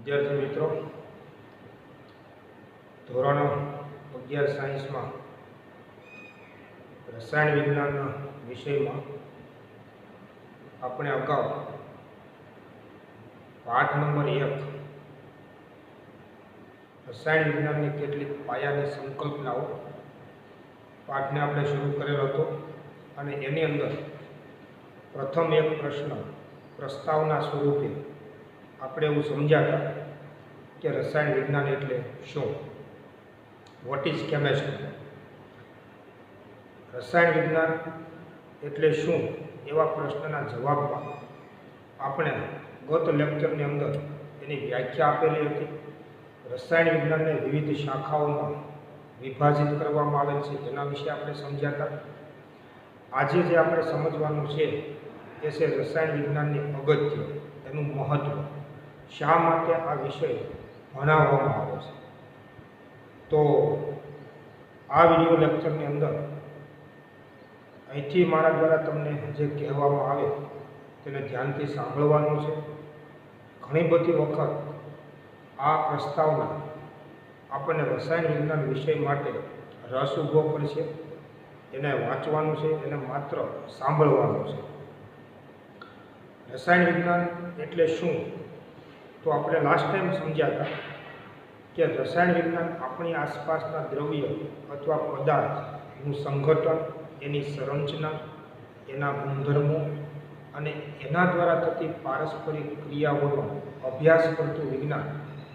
विद्यार्थी मित्रों, धोरण 11 साइंस में रसायण विज्ञान विषय में अपने अगाऊ पाठ नंबर 1 रसायण विज्ञान की केटलीक पायानी संकल्पनाओं पाठ ने आपणे शुरू करेलो हतो अने एनी अंदर प्रथम एक प्रश्न प्रस्तावना स्वरूपे આપણે એવું સમજાતા કે રસાયણ વિજ્ઞાન એટલે શું, વોટ ઇઝ કેમેસ્ટ્રી, રસાયણ વિજ્ઞાન એટલે શું એવા પ્રશ્નના જવાબમાં આપણે ગત લેક્ચરની અંદર એની વ્યાખ્યા આપેલી હતી। રસાયણ વિજ્ઞાનને વિવિધ શાખાઓમાં વિભાજિત કરવામાં આવેલ છે તેના વિશે આપણે સમજાતા। આજે જે આપણે સમજવાનું છે એ છે રસાયણ વિજ્ઞાનની અગત્ય, એનું મહત્વ, શા માટે આ વિષય ભણાવવામાં આવે છે। તો આ વિડીયો લેક્ચરની અંદર અહીંથી મારા દ્વારા તમને જે કહેવામાં આવે તેને ધ્યાનથી સાંભળવાનું છે। ઘણી બધી વખત આ પ્રસ્તાવના આપણને રસાયણ વિજ્ઞાન વિષય માટે રસ ઊભો કરશે, એને વાંચવાનું છે, એને માત્ર સાંભળવાનું છે। રસાયણ વિજ્ઞાન એટલે શું, तो આપણે लास्ट टाइम समझा था कि रसायण विज्ञान अपनी आसपासना द्रव्य अथवा पदार्थનું संघटन, एनी संरचना, एना गुणधर्मों અને એના દ્વારા થતી પારસ્પરિક ક્રિયાઓનો અભ્યાસ કરતું વિજ્ઞાન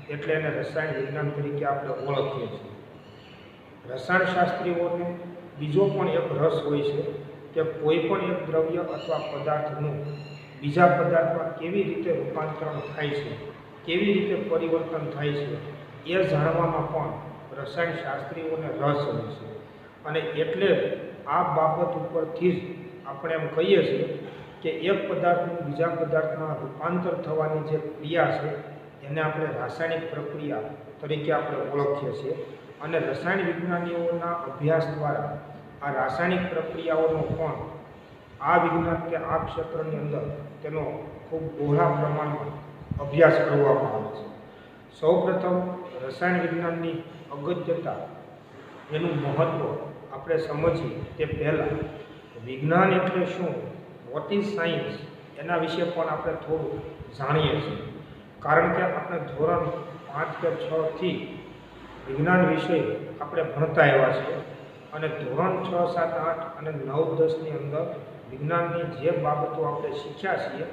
એટલે એને રસાયણ વિજ્ઞાન તરીકે આપણે ઓળખીએ છીએ। રસાયણશાસ્ત્રીઓને બીજો પણ એક રસ હોય છે કે કોઈ પણ એક દ્રવ્ય અથવા પદાર્થનું બીજા પદાર્થમાં કેવી રીતે રૂપાંતરણ થાય છે, કેવી રીતે પરિવર્તન થાય છે એ જાણવામાં પણ રસાયણશાસ્ત્રીઓને રસ હોય છે। અને એટલે આ બાબત ઉપરથી જ આપણે એમ કહીએ છીએ કે એક પદાર્થનું બીજા પદાર્થમાં રૂપાંતર થવાની જે ક્રિયા છે એને આપણે રાસાયણિક પ્રક્રિયા તરીકે આપણે ઓળખીએ છીએ। અને રસાયણ વિજ્ઞાનીઓના અભ્યાસ દ્વારા આ રાસાયણિક પ્રક્રિયાઓનો પણ આ વિજ્ઞાન કે આ ક્ષેત્રની અંદર તેનો ખૂબ બહોળા પ્રમાણમાં અભ્યાસ કરવામાં આવે છે। સૌપ્રથમ રસાયણ વિજ્ઞાનની અગત્યતા, એનું મહત્ત્વ આપણે સમજીએ તે પહેલાં વિજ્ઞાન એટલે શું, વોટ ઇઝ સાયન્સ, એના વિશે પણ આપણે થોડું જાણીએ છીએ। કારણ કે આપણે ધોરણ 5 કે 6થી વિજ્ઞાન વિષય આપણે ભણતા આવ્યા છીએ અને ધોરણ 6, 7, 8 અને 9, 10ની અંદર વિજ્ઞાનની જે બાબતો આપણે શીખ્યા છીએ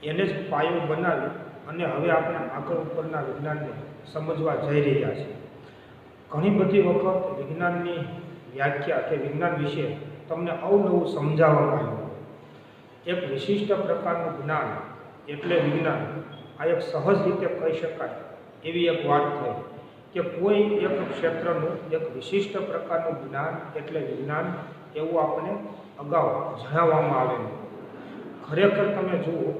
એને જ પાયો બનાવી અને હવે આપણે આગળ ઉપરના વિજ્ઞાનને સમજવા જઈ રહ્યા છીએ। ઘણી બધી વખત વિજ્ઞાનની વ્યાખ્યા કે વિજ્ઞાન વિશે તમને અવનવું સમજાવવામાં આવ્યું। એક વિશિષ્ટ પ્રકારનું જ્ઞાન એટલે વિજ્ઞાન, આ એક સહજ રીતે કહી શકાય એવી એક વાત થઈ કે કોઈ એક ક્ષેત્રનું એક વિશિષ્ટ પ્રકારનું જ્ઞાન એટલે વિજ્ઞાન એવું આપણે અગાઉ જણાવવામાં આવેલું। ખરેખર તમે જુઓ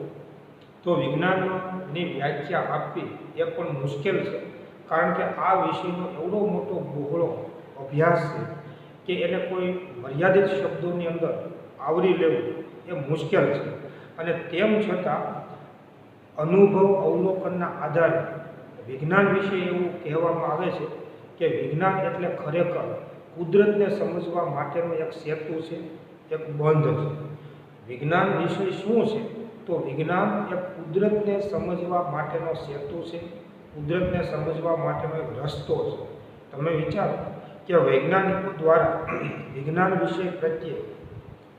તો વિજ્ઞાનની વ્યાખ્યા આપવી એ પણ મુશ્કેલ છે, કારણ કે આ વિષયનો એવડો મોટો બહોળો અભ્યાસ છે કે એને કોઈ મર્યાદિત શબ્દોની અંદર આવરી લેવું એ મુશ્કેલ છે। અને તેમ છતાં અનુભવ અવલોકનના આધારે વિજ્ઞાન વિશે એવું કહેવામાં આવે છે કે વિજ્ઞાન એટલે ખરેખર કુદરતને સમજવા માટેનો એક સેતુ છે, એક બંધ છે। વિજ્ઞાન વિષય શું છે, તો વિજ્ઞાન એક કુદરતને સમજવા માટેનો સેતુ છે, કુદરતને સમજવા માટેનો એક રસ્તો છે। તમે વિચારો કે વૈજ્ઞાનિકો દ્વારા વિજ્ઞાન વિષય પ્રત્યે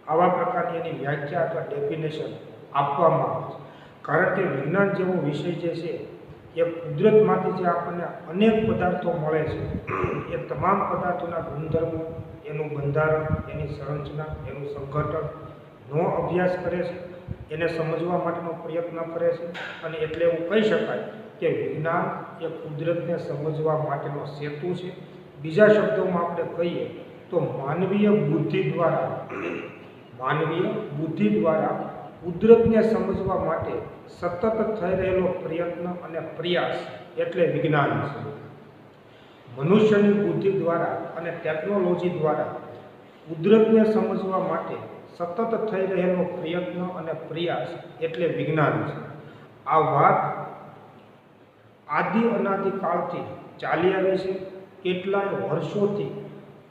આવા પ્રકારની એની વ્યાખ્યા અથવા ડેફિનેશન આપવામાં આવે છે, કારણ કે વિજ્ઞાન જેવો વિષય જે છે એ કુદરતમાંથી જે આપણને અનેક પદાર્થો મળે છે એ તમામ પદાર્થોના ગુણધર્મો, એનું બંધારણ, એની સંરચના, એનું સંઘટનનો અભ્યાસ કરે છે, એને સમજવા માટેનો પ્રયત્ન કરે છે। અને એટલે એવું કહી શકાય કે વિજ્ઞાન એ કુદરતને સમજવા માટેનો સેતુ છે। બીજા શબ્દોમાં આપણે કહીએ તો માનવીય બુદ્ધિ દ્વારા કુદરતને સમજવા માટે સતત થઈ રહેલો પ્રયત્ન અને પ્રયાસ એટલે વિજ્ઞાન છે। મનુષ્યની બુદ્ધિ દ્વારા અને ટેકનોલોજી દ્વારા કુદરતને સમજવા માટે સતત થઈ રહેલો પ્રયત્ન અને પ્રયાસ એટલે વિજ્ઞાન છે। આ આદિ અનાદિ કાળથી ચાલી આવી છે। કેટલાય વર્ષોથી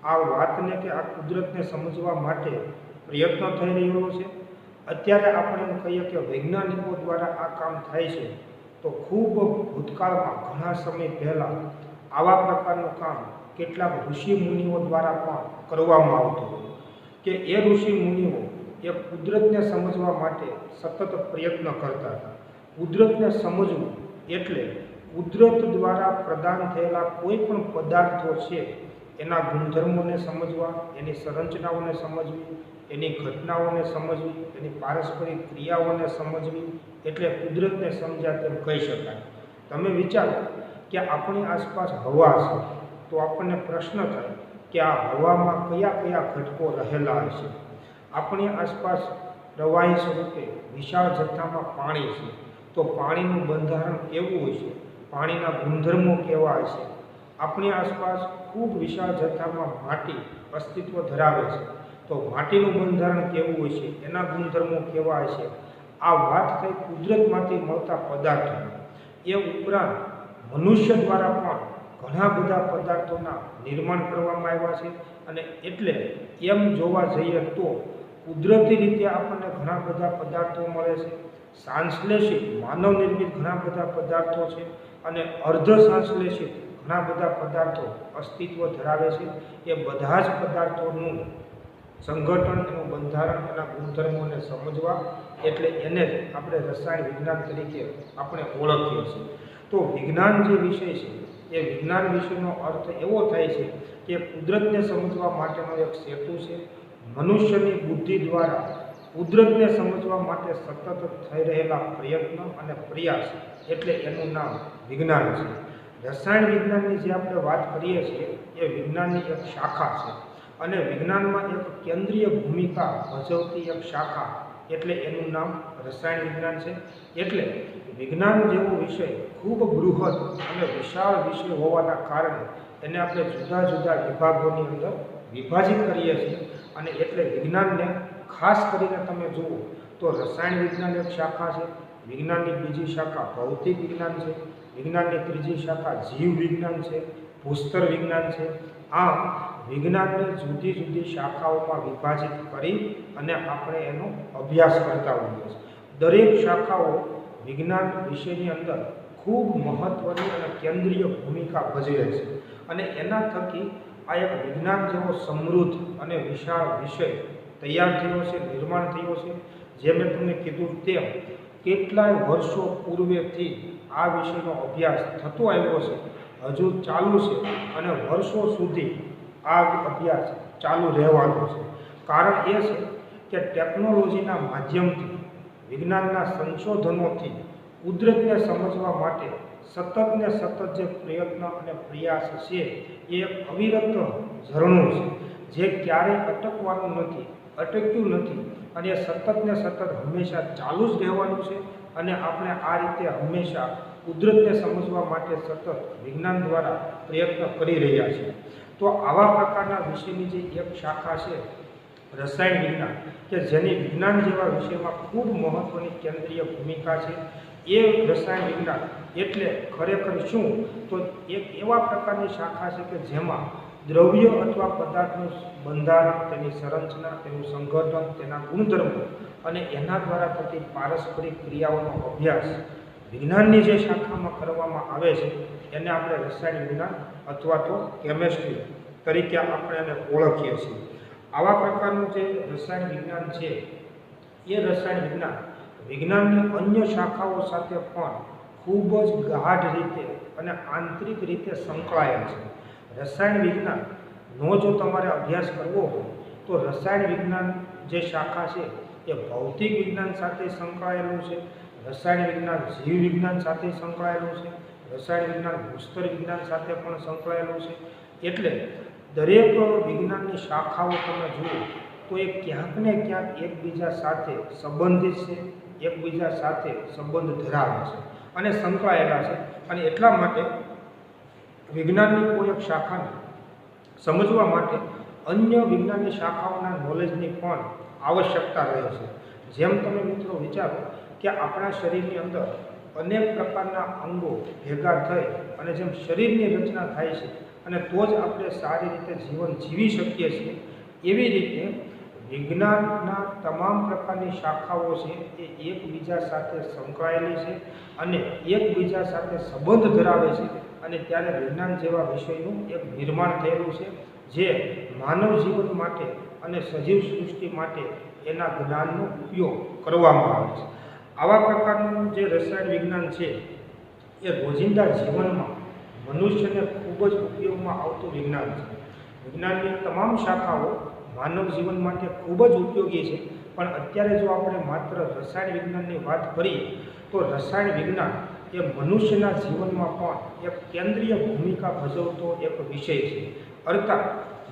આ વાતને કે આ કુદરતને સમજવા માટે પ્રયત્ન થઈ રહ્યો છે। અત્યારે આપણે એમ કહીએ કે વૈજ્ઞાનિકો દ્વારા આ કામ થાય છે, તો ખૂબ ભૂતકાળમાં ઘણા સમય પહેલાં આવા પ્રકારનું કામ કેટલાક ઋષિ મુનિઓ દ્વારા પણ કરવામાં આવતું હતું કે એ ઋષિ મુનિઓ એ કુદરતને સમજવા માટે સતત પ્રયત્ન કરતા હતા। કુદરતને સમજવું એટલે કુદરત દ્વારા પ્રદાન થયેલા કોઈ પણ પદાર્થો છે એના ગુણધર્મોને સમજવા, એની સંરચનાઓને સમજવી, એની ઘટનાઓને સમજવી, એની પારસ્પરિક ક્રિયાઓને સમજવી, એટલે કુદરતને સમજ્યા તેમ કહી શકાય। તમે વિચારો કે આપણી આસપાસ હવા છે, તો આપણને પ્રશ્ન થાય કે આ હવામાં કયા કયા ઘટકો રહેલા હશે। આપણી આસપાસ પ્રવાહી સ્વરૂપે વિશાળ જથ્થામાં પાણી છે, તો પાણીનું બંધારણ કેવું હશે, પાણીના ગુણધર્મો કેવા હશે। આપણી આસપાસ ખૂબ વિશાળ જથ્થામાં માટી અસ્તિત્વ ધરાવે છે, તો માટીનું બંધારણ કેવું હશે, એના ગુણધર્મો કેવા હશે। આ વાત થઈ કુદરતમાંથી મળતા પદાર્થો। એ ઉપરાંત મનુષ્ય દ્વારા પણ ઘણા બધા પદાર્થોના નિર્માણ કરવામાં આવ્યા છે, અને એટલે એમ જોવા જઈએ તો કુદરતી રીતે આપણને ઘણા બધા પદાર્થો મળે છે। સંશ્લેષિત માનવ નિર્મિત ઘણા બધા પદાર્થો છે, અને અર્ધ સંશ્લેષિત ઘણા બધા પદાર્થો અસ્તિત્વ ધરાવે છે। એ બધા જ પદાર્થોનું સંગઠન, એનું બંધારણ, એના ગુણધર્મોને સમજવા, એટલે એને જ આપણે રસાયણ વિજ્ઞાન તરીકે આપણે ઓળખીએ છીએ। તો વિજ્ઞાન જે વિષય છે એ વિજ્ઞાન વિષયનો અર્થ એવો થાય છે કે કુદરતને સમજવા માટેનો એક સેતુ છે। મનુષ્યની બુદ્ધિ દ્વારા કુદરતને સમજવા માટે સતત થઈ રહેલા પ્રયત્ન અને પ્રયાસ, એટલે એનું નામ વિજ્ઞાન છે। રસાયણ વિજ્ઞાનની જે આપણે વાત કરીએ છીએ એ વિજ્ઞાનની એક શાખા છે, અને વિજ્ઞાનમાં એક કેન્દ્રીય ભૂમિકા ભજવતી એક શાખા, એટલે એનું નામ રસાયણ વિજ્ઞાન છે। એટલે વિજ્ઞાન જેવો વિષય ખૂબ બૃહદ અને વિશાળ વિષય હોવાના કારણે એને આપણે જુદા જુદા વિભાગોની અંદર વિભાજિત કરીએ છીએ, અને એટલે વિજ્ઞાનને ખાસ કરીને તમે જુઓ તો રસાયણ વિજ્ઞાન એક શાખા છે, વિજ્ઞાનની બીજી શાખા ભૌતિક વિજ્ઞાન છે, વિજ્ઞાનની ત્રીજી શાખા જીવ વિજ્ઞાન છે, ભૂસ્તર વિજ્ઞાન છે। આમ વિજ્ઞાનને જુદી જુદી શાખાઓમાં વિભાજિત કરી અને આપણે એનો અભ્યાસ કરતા હોઈએ છીએ। દરેક શાખાઓ વિજ્ઞાન વિષયની અંદર ખૂબ મહત્ત્વની અને કેન્દ્રીય ભૂમિકા ભજવે છે, અને એના થકી આ એક વિજ્ઞાન જેવો સમૃદ્ધ અને વિશાળ વિષય તૈયાર થયો છે, નિર્માણ થયો છે। જે મેં તમને કીધું તેમ કેટલાય વર્ષો પૂર્વેથી આ વિષયનો અભ્યાસ થતો આવ્યો છે, હજુ ચાલુ છે, અને વર્ષો સુધી આ અભ્યાસ ચાલુ રહેવાનો છે। કારણ એ છે કે ટેકનોલોજીના માધ્યમથી, વિજ્ઞાનના સંશોધનોથી કુદરતને સમજવા માટે સતત ને સતત જે પ્રયત્ન અને પ્રયાસ છે એ એક અવિરત ઝરણું છે, જે ક્યારેય અટકવાનું નથી, અટક્યું નથી, અને એ સતત ને સતત હંમેશા ચાલુ જ રહેવાનું છે। અને આપણે આ રીતે હંમેશા કુદરતને સમજવા માટે સતત વિજ્ઞાન દ્વારા પ્રયત્ન કરી રહ્યા છીએ। તો આવા પ્રકારના વિષયની જે એક શાખા છે રસાયણ વિજ્ઞાન, કે જેની વિજ્ઞાન જેવા વિષયમાં ખૂબ મહત્ત્વની કેન્દ્રીય ભૂમિકા છે, એ રસાયણ વિજ્ઞાન એટલે ખરેખર શું, તો એક એવા પ્રકારની શાખા છે કે જેમાં દ્રવ્ય અથવા પદાર્થનું બંધારણ, તેની સંરચના, તેનું સંગઠન, તેના ગુણધર્મો અને એના દ્વારા થતી પારસ્પરિક ક્રિયાઓનો અભ્યાસ વિજ્ઞાનની જે શાખામાં કરવામાં આવે છે એને આપણે રસાયણ વિજ્ઞાન અથવા તો કેમેસ્ટ્રી તરીકે આપણે એને ઓળખીએ છીએ। આવા પ્રકારનું જે રસાયણ વિજ્ઞાન છે એ રસાયણ વિજ્ઞાન વિજ્ઞાનની અન્ય શાખાઓ સાથે પણ ખૂબ જ ગાઢ રીતે અને આંતરિક રીતે સંકળાયેલ છે। રસાયણ વિજ્ઞાનનો જો તમારે અભ્યાસ કરવો હોય તો રસાયણ વિજ્ઞાન જે શાખા છે એ ભૌતિક વિજ્ઞાન સાથે સંકળાયેલું છે, રસાયણ વિજ્ઞાન જીવ વિજ્ઞાન સાથે સંકળાયેલું છે, રસાયણ વિજ્ઞાન ભૂસ્તર વિજ્ઞાન સાથે પણ સંકળાયેલું છે। એટલે દરેક વિજ્ઞાનની શાખાઓ તમે જુઓ તો એ ક્યાંક ને ક્યાંક એકબીજા સાથે સંબંધિત છે, એકબીજા સાથે સંબંધ ધરાવે છે અને સંકળાયેલા છે। અને એટલા માટે વિજ્ઞાનની કોઈ એક શાખાને સમજવા માટે અન્ય વિજ્ઞાનની શાખાઓના નોલેજની પણ આવશ્યકતા રહે છે। જેમ તમે મિત્રો વિચારો કે આપણા શરીરની અંદર અનેક પ્રકારના અંગો ભેગા થઈ અને જેમ શરીરની રચના થાય છે અને તો જ આપણે સારી રીતે જીવન જીવી શકીએ છીએ, એવી રીતે વિજ્ઞાનના તમામ પ્રકારની શાખાઓ છે એ એકબીજા સાથે સંકળાયેલી છે અને એકબીજા સાથે સંબંધ ધરાવે છે. અને ત્યારે વિજ્ઞાન જેવા વિષયનું એક નિર્માણ થયેલું છે જે માનવ જીવન માટે અને સજીવ સૃષ્ટિ માટે એના જ્ઞાનનો ઉપયોગ કરવામાં આવે છે. આવા પ્રકારનું જે રસાયણ વિજ્ઞાન છે એ રોજિંદા જીવનમાં મનુષ્યને ખૂબ જ ઉપયોગમાં આવતું વિજ્ઞાન છે. વિજ્ઞાનની તમામ શાખાઓ માનવ જીવન માટે ખૂબ જ ઉપયોગી છે, પણ અત્યારે જો આપણે માત્ર રસાયણ વિજ્ઞાનની વાત કરીએ તો રસાયણ વિજ્ઞાન એ મનુષ્યના જીવનમાં પણ એક કેન્દ્રીય ભૂમિકા ભજવતો એક વિષય છે. અર્થાત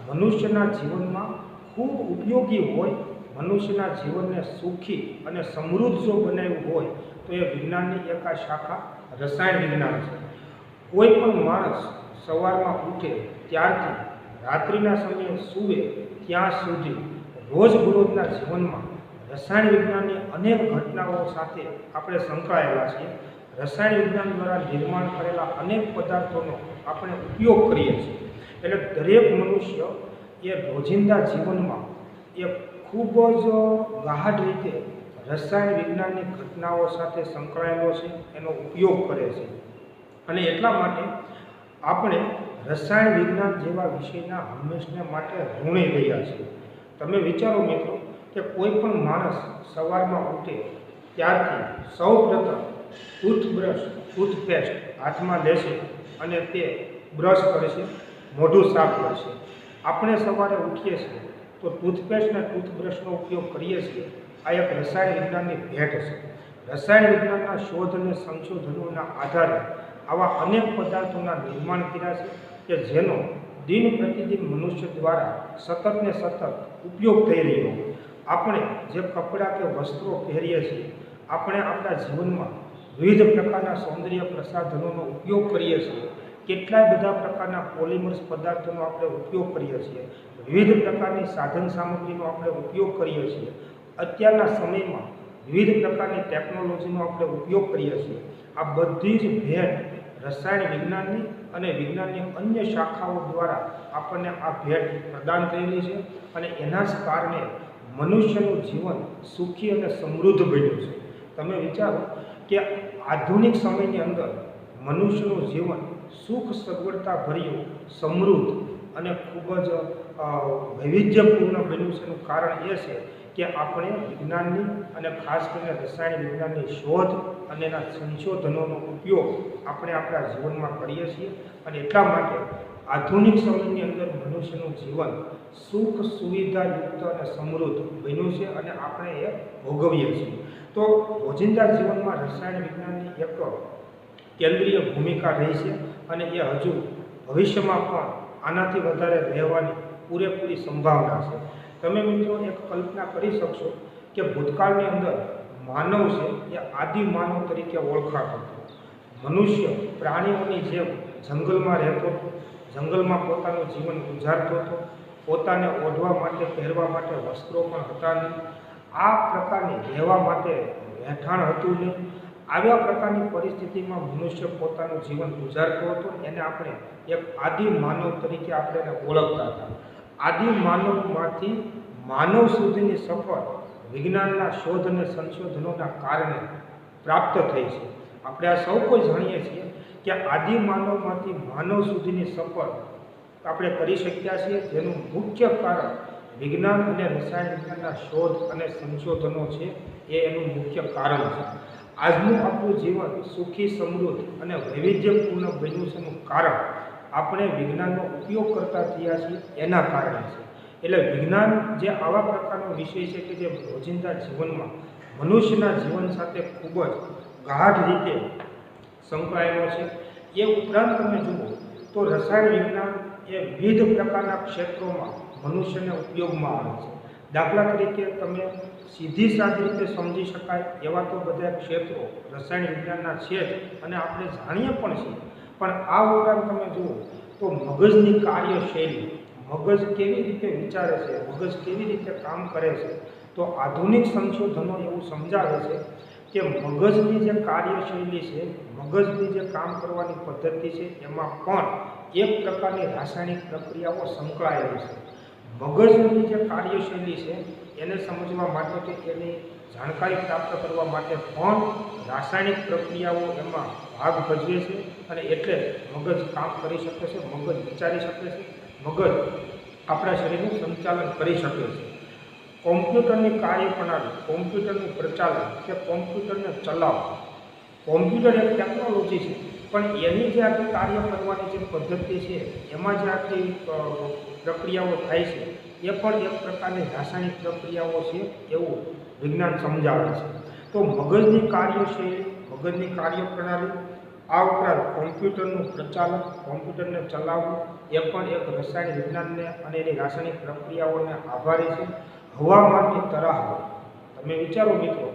મનુષ્યના જીવનમાં ખૂબ ઉપયોગી હોય, મનુષ્યના જીવનને સુખી અને સમૃદ્ધ જો બનાવ્યું હોય તો એ વિજ્ઞાનની એક આ શાખા રસાયણ વિજ્ઞાન છે. કોઈ પણ માણસ સવારમાં ઉઠે ત્યારથી રાત્રિના સમયે સૂવે ત્યાં સુધી રોજબરોજના જીવનમાં રસાયણ વિજ્ઞાનની અનેક ઘટનાઓ સાથે આપણે સંકળાયેલા છીએ. રસાયણ વિજ્ઞાન દ્વારા નિર્માણ કરેલા અનેક પદાર્થોનો આપણે ઉપયોગ કરીએ છીએ. એટલે દરેક મનુષ્ય એ રોજિંદા જીવનમાં એ ખૂબ જ ગાઢ રીતે રસાયણ વિજ્ઞાનની ઘટનાઓ સાથે સંકળાયેલો છે, એનો ઉપયોગ કરે છે. અને એટલા માટે આપણે રસાયણ વિજ્ઞાન જેવા વિષયના હંમેશને માટે ઋણી રહ્યા છીએ. તમે વિચારો મિત્રો કે કોઈ પણ માણસ સવારમાં ઉઠે ત્યારથી સૌપ્રથમ ટૂથબ્રશ, ટૂથપેસ્ટ હાથમાં લેશે અને તે બ્રશ કરશે, મોઢું સાફ કરશે. આપણે સવારે ઉઠીએ છીએ તો ટૂથપેસ્ટ અને ટૂથબ્રશનો ઉપયોગ કરીએ છીએ. આ એક રસાયણ વિજ્ઞાનની ભેટ છે. રસાયણ વિજ્ઞાનના શોધ અને સંશોધનોના આધારે આવા અનેક પદાર્થોના નિર્માણ કર્યા છે કે જેનો દિન પ્રતિદિન મનુષ્ય દ્વારા સતત ને સતત ઉપયોગ થઈ રહ્યો. આપણે જે કપડાં કે વસ્ત્રો પહેરીએ છીએ, આપણે આપણા જીવનમાં વિવિધ પ્રકારના સૌંદર્ય પ્રસાધનોનો ઉપયોગ કરીએ છીએ. કેટલાય બધા પ્રકારના પોલિમર્સ પદાર્થોનો આપણે ઉપયોગ કરીએ છીએ. વિવિધ પ્રકારની સાધન સામગ્રીનો આપણે ઉપયોગ કરીએ છીએ. અત્યારના સમયમાં વિવિધ પ્રકારની ટેકનોલોજીનો આપણે ઉપયોગ કરીએ છીએ. આ બધી જ ભેટ રસાયણ વિજ્ઞાનની અને વિજ્ઞાનની અન્ય શાખાઓ દ્વારા આપણને આ ભેટ પ્રદાન થયેલી છે અને એના જ કારણે મનુષ્યનું જીવન સુખી અને સમૃદ્ધ બન્યું છે. તમે વિચારો કે આધુનિક સમયની અંદર મનુષ્યનું જીવન સુખ સગવડતા ભર્યું, સમૃદ્ધ અને ખૂબ જ વૈવિધ્યપૂર્ણ બન્યું છે. એનું કારણ એ છે કે આપણે વિજ્ઞાનની અને ખાસ કરીને રસાયણ વિજ્ઞાનની શોધ અને એના સંશોધનોનો ઉપયોગ આપણે આપણા જીવનમાં કરીએ છીએ. અને એટલા માટે આધુનિક સમયની અંદર મનુષ્યનું જીવન સુખ સુવિધાયુક્ત અને સમૃદ્ધ બન્યું છે અને આપણે એ ભોગવીએ છીએ. તો રોજિંદા જીવનમાં રસાયણ વિજ્ઞાનની એક કેન્દ્રીય ભૂમિકા રહી છે અને એ હજુ ભવિષ્યમાં પણ આનાથી વધારે રહેવાની પૂરેપૂરી સંભાવના છે. તમે મિત્રો એક કલ્પના કરી શકશો કે ભૂતકાળની અંદર માનવ છે એ આદિ માનવ તરીકે ઓળખાતો હતો. મનુષ્ય પ્રાણીઓની જેમ જંગલમાં રહેતો હતો, જંગલમાં પોતાનું જીવન ગુજારતો હતો. પોતાને ઓઢવા માટે, પહેરવા માટે વસ્ત્રો પણ હતા નહીં. આ પ્રકારની રહેવા માટે રહેઠાણ હતું નહીં. આવ્યા પ્રકારની પરિસ્થિતિમાં મનુષ્ય પોતાનું જીવન ગુજારતો હતો. એને આપણે એક આદિ માનવ તરીકે આપણે એને ઓળખતા હતા. આદિ માનવમાંથી માનવ સુધીની સફર વિજ્ઞાનના શોધ અને સંશોધનોના કારણે પ્રાપ્ત થઈ છે. આપણે આ સૌ કોઈ જાણીએ છીએ કે આદિ માનવમાંથી માનવ સુધીની સફર આપણે કરી શક્યા છીએ, જેનું મુખ્ય કારણ વિજ્ઞાન અને રસાયણ વિજ્ઞાનના શોધ અને સંશોધનો છે. એ એનું મુખ્ય કારણ છે. આજનું આપણું જીવન સુખી, સમૃદ્ધ અને વૈવિધ્યપૂર્ણ બન્યું છે એનું કારણ આપણે વિજ્ઞાનનો ઉપયોગ કરતા થયા છીએ એના કારણે છે. એટલે વિજ્ઞાન જે આવા પ્રકારનો વિષય છે કે જે રોજિંદા જીવનમાં મનુષ્યના જીવન સાથે ખૂબ જ ગાઢ રીતે સંકળાયેલો છે. એ ઉપરાંત તમે જુઓ તો રસાયણ વિજ્ઞાન એ વિવિધ પ્રકારના ક્ષેત્રોમાં મનુષ્યને ઉપયોગમાં આવે છે. દાખલા તરીકે તમે સીધી સાદી રીતે સમજી શકાય એવા તો બધા ક્ષેત્રો રસાયણ વિજ્ઞાનના છે જ અને આપણે જાણીએ પણ છીએ. પણ આ ઉપરાંત તમે જુઓ તો મગજની કાર્યશૈલી, મગજ કેવી રીતે વિચારે છે, મગજ કેવી રીતે કામ કરે છે, તો આધુનિક સંશોધનો એવું સમજાવે છે કે મગજની જે કાર્યશૈલી છે, મગજની જે કામ કરવાની પદ્ધતિ છે, એમાં પણ એક પ્રકારની રાસાયણિક પ્રક્રિયાઓ સંકળાયેલી છે. મગજની જે કાર્યશૈલી છે એને સમજવા માટે કે એની જાણકારી પ્રાપ્ત કરવા માટે પણ રાસાયણિક પ્રક્રિયાઓ એમાં ભાગ ભજવે છે, અને એટલે મગજ કામ કરી શકે છે, મગજ વિચારી શકે છે, મગજ આપણા શરીરનું સંચાલન કરી શકે છે. કોમ્પ્યુટરની કાર્યપ્રણાલી, કોમ્પ્યુટરનું પ્રચાલન કે કોમ્પ્યુટરને ચલાવવું, કોમ્પ્યુટર એક ટેકનોલોજી છે, પણ એની જે આખી કાર્ય કરવાની જે પદ્ધતિ છે, એમાં જે આખી પ્રક્રિયાઓ થાય છે, એ પણ એક પ્રકારની રાસાયણિક પ્રક્રિયાઓ છે એવું વિજ્ઞાન સમજાવે છે. તો મગજની કાર્યશૈલી, મગજની કાર્યપ્રણાલી, આ ઉપરાંત કોમ્પ્યુટરનું પ્રચાલન, કોમ્પ્યુટરને ચલાવવું, એ પણ એક રસાયણ વિજ્ઞાનને અને એની રાસાયણિક પ્રક્રિયાઓને આભારી છે. હવામાનની તરાહો, તમે વિચારો મિત્રો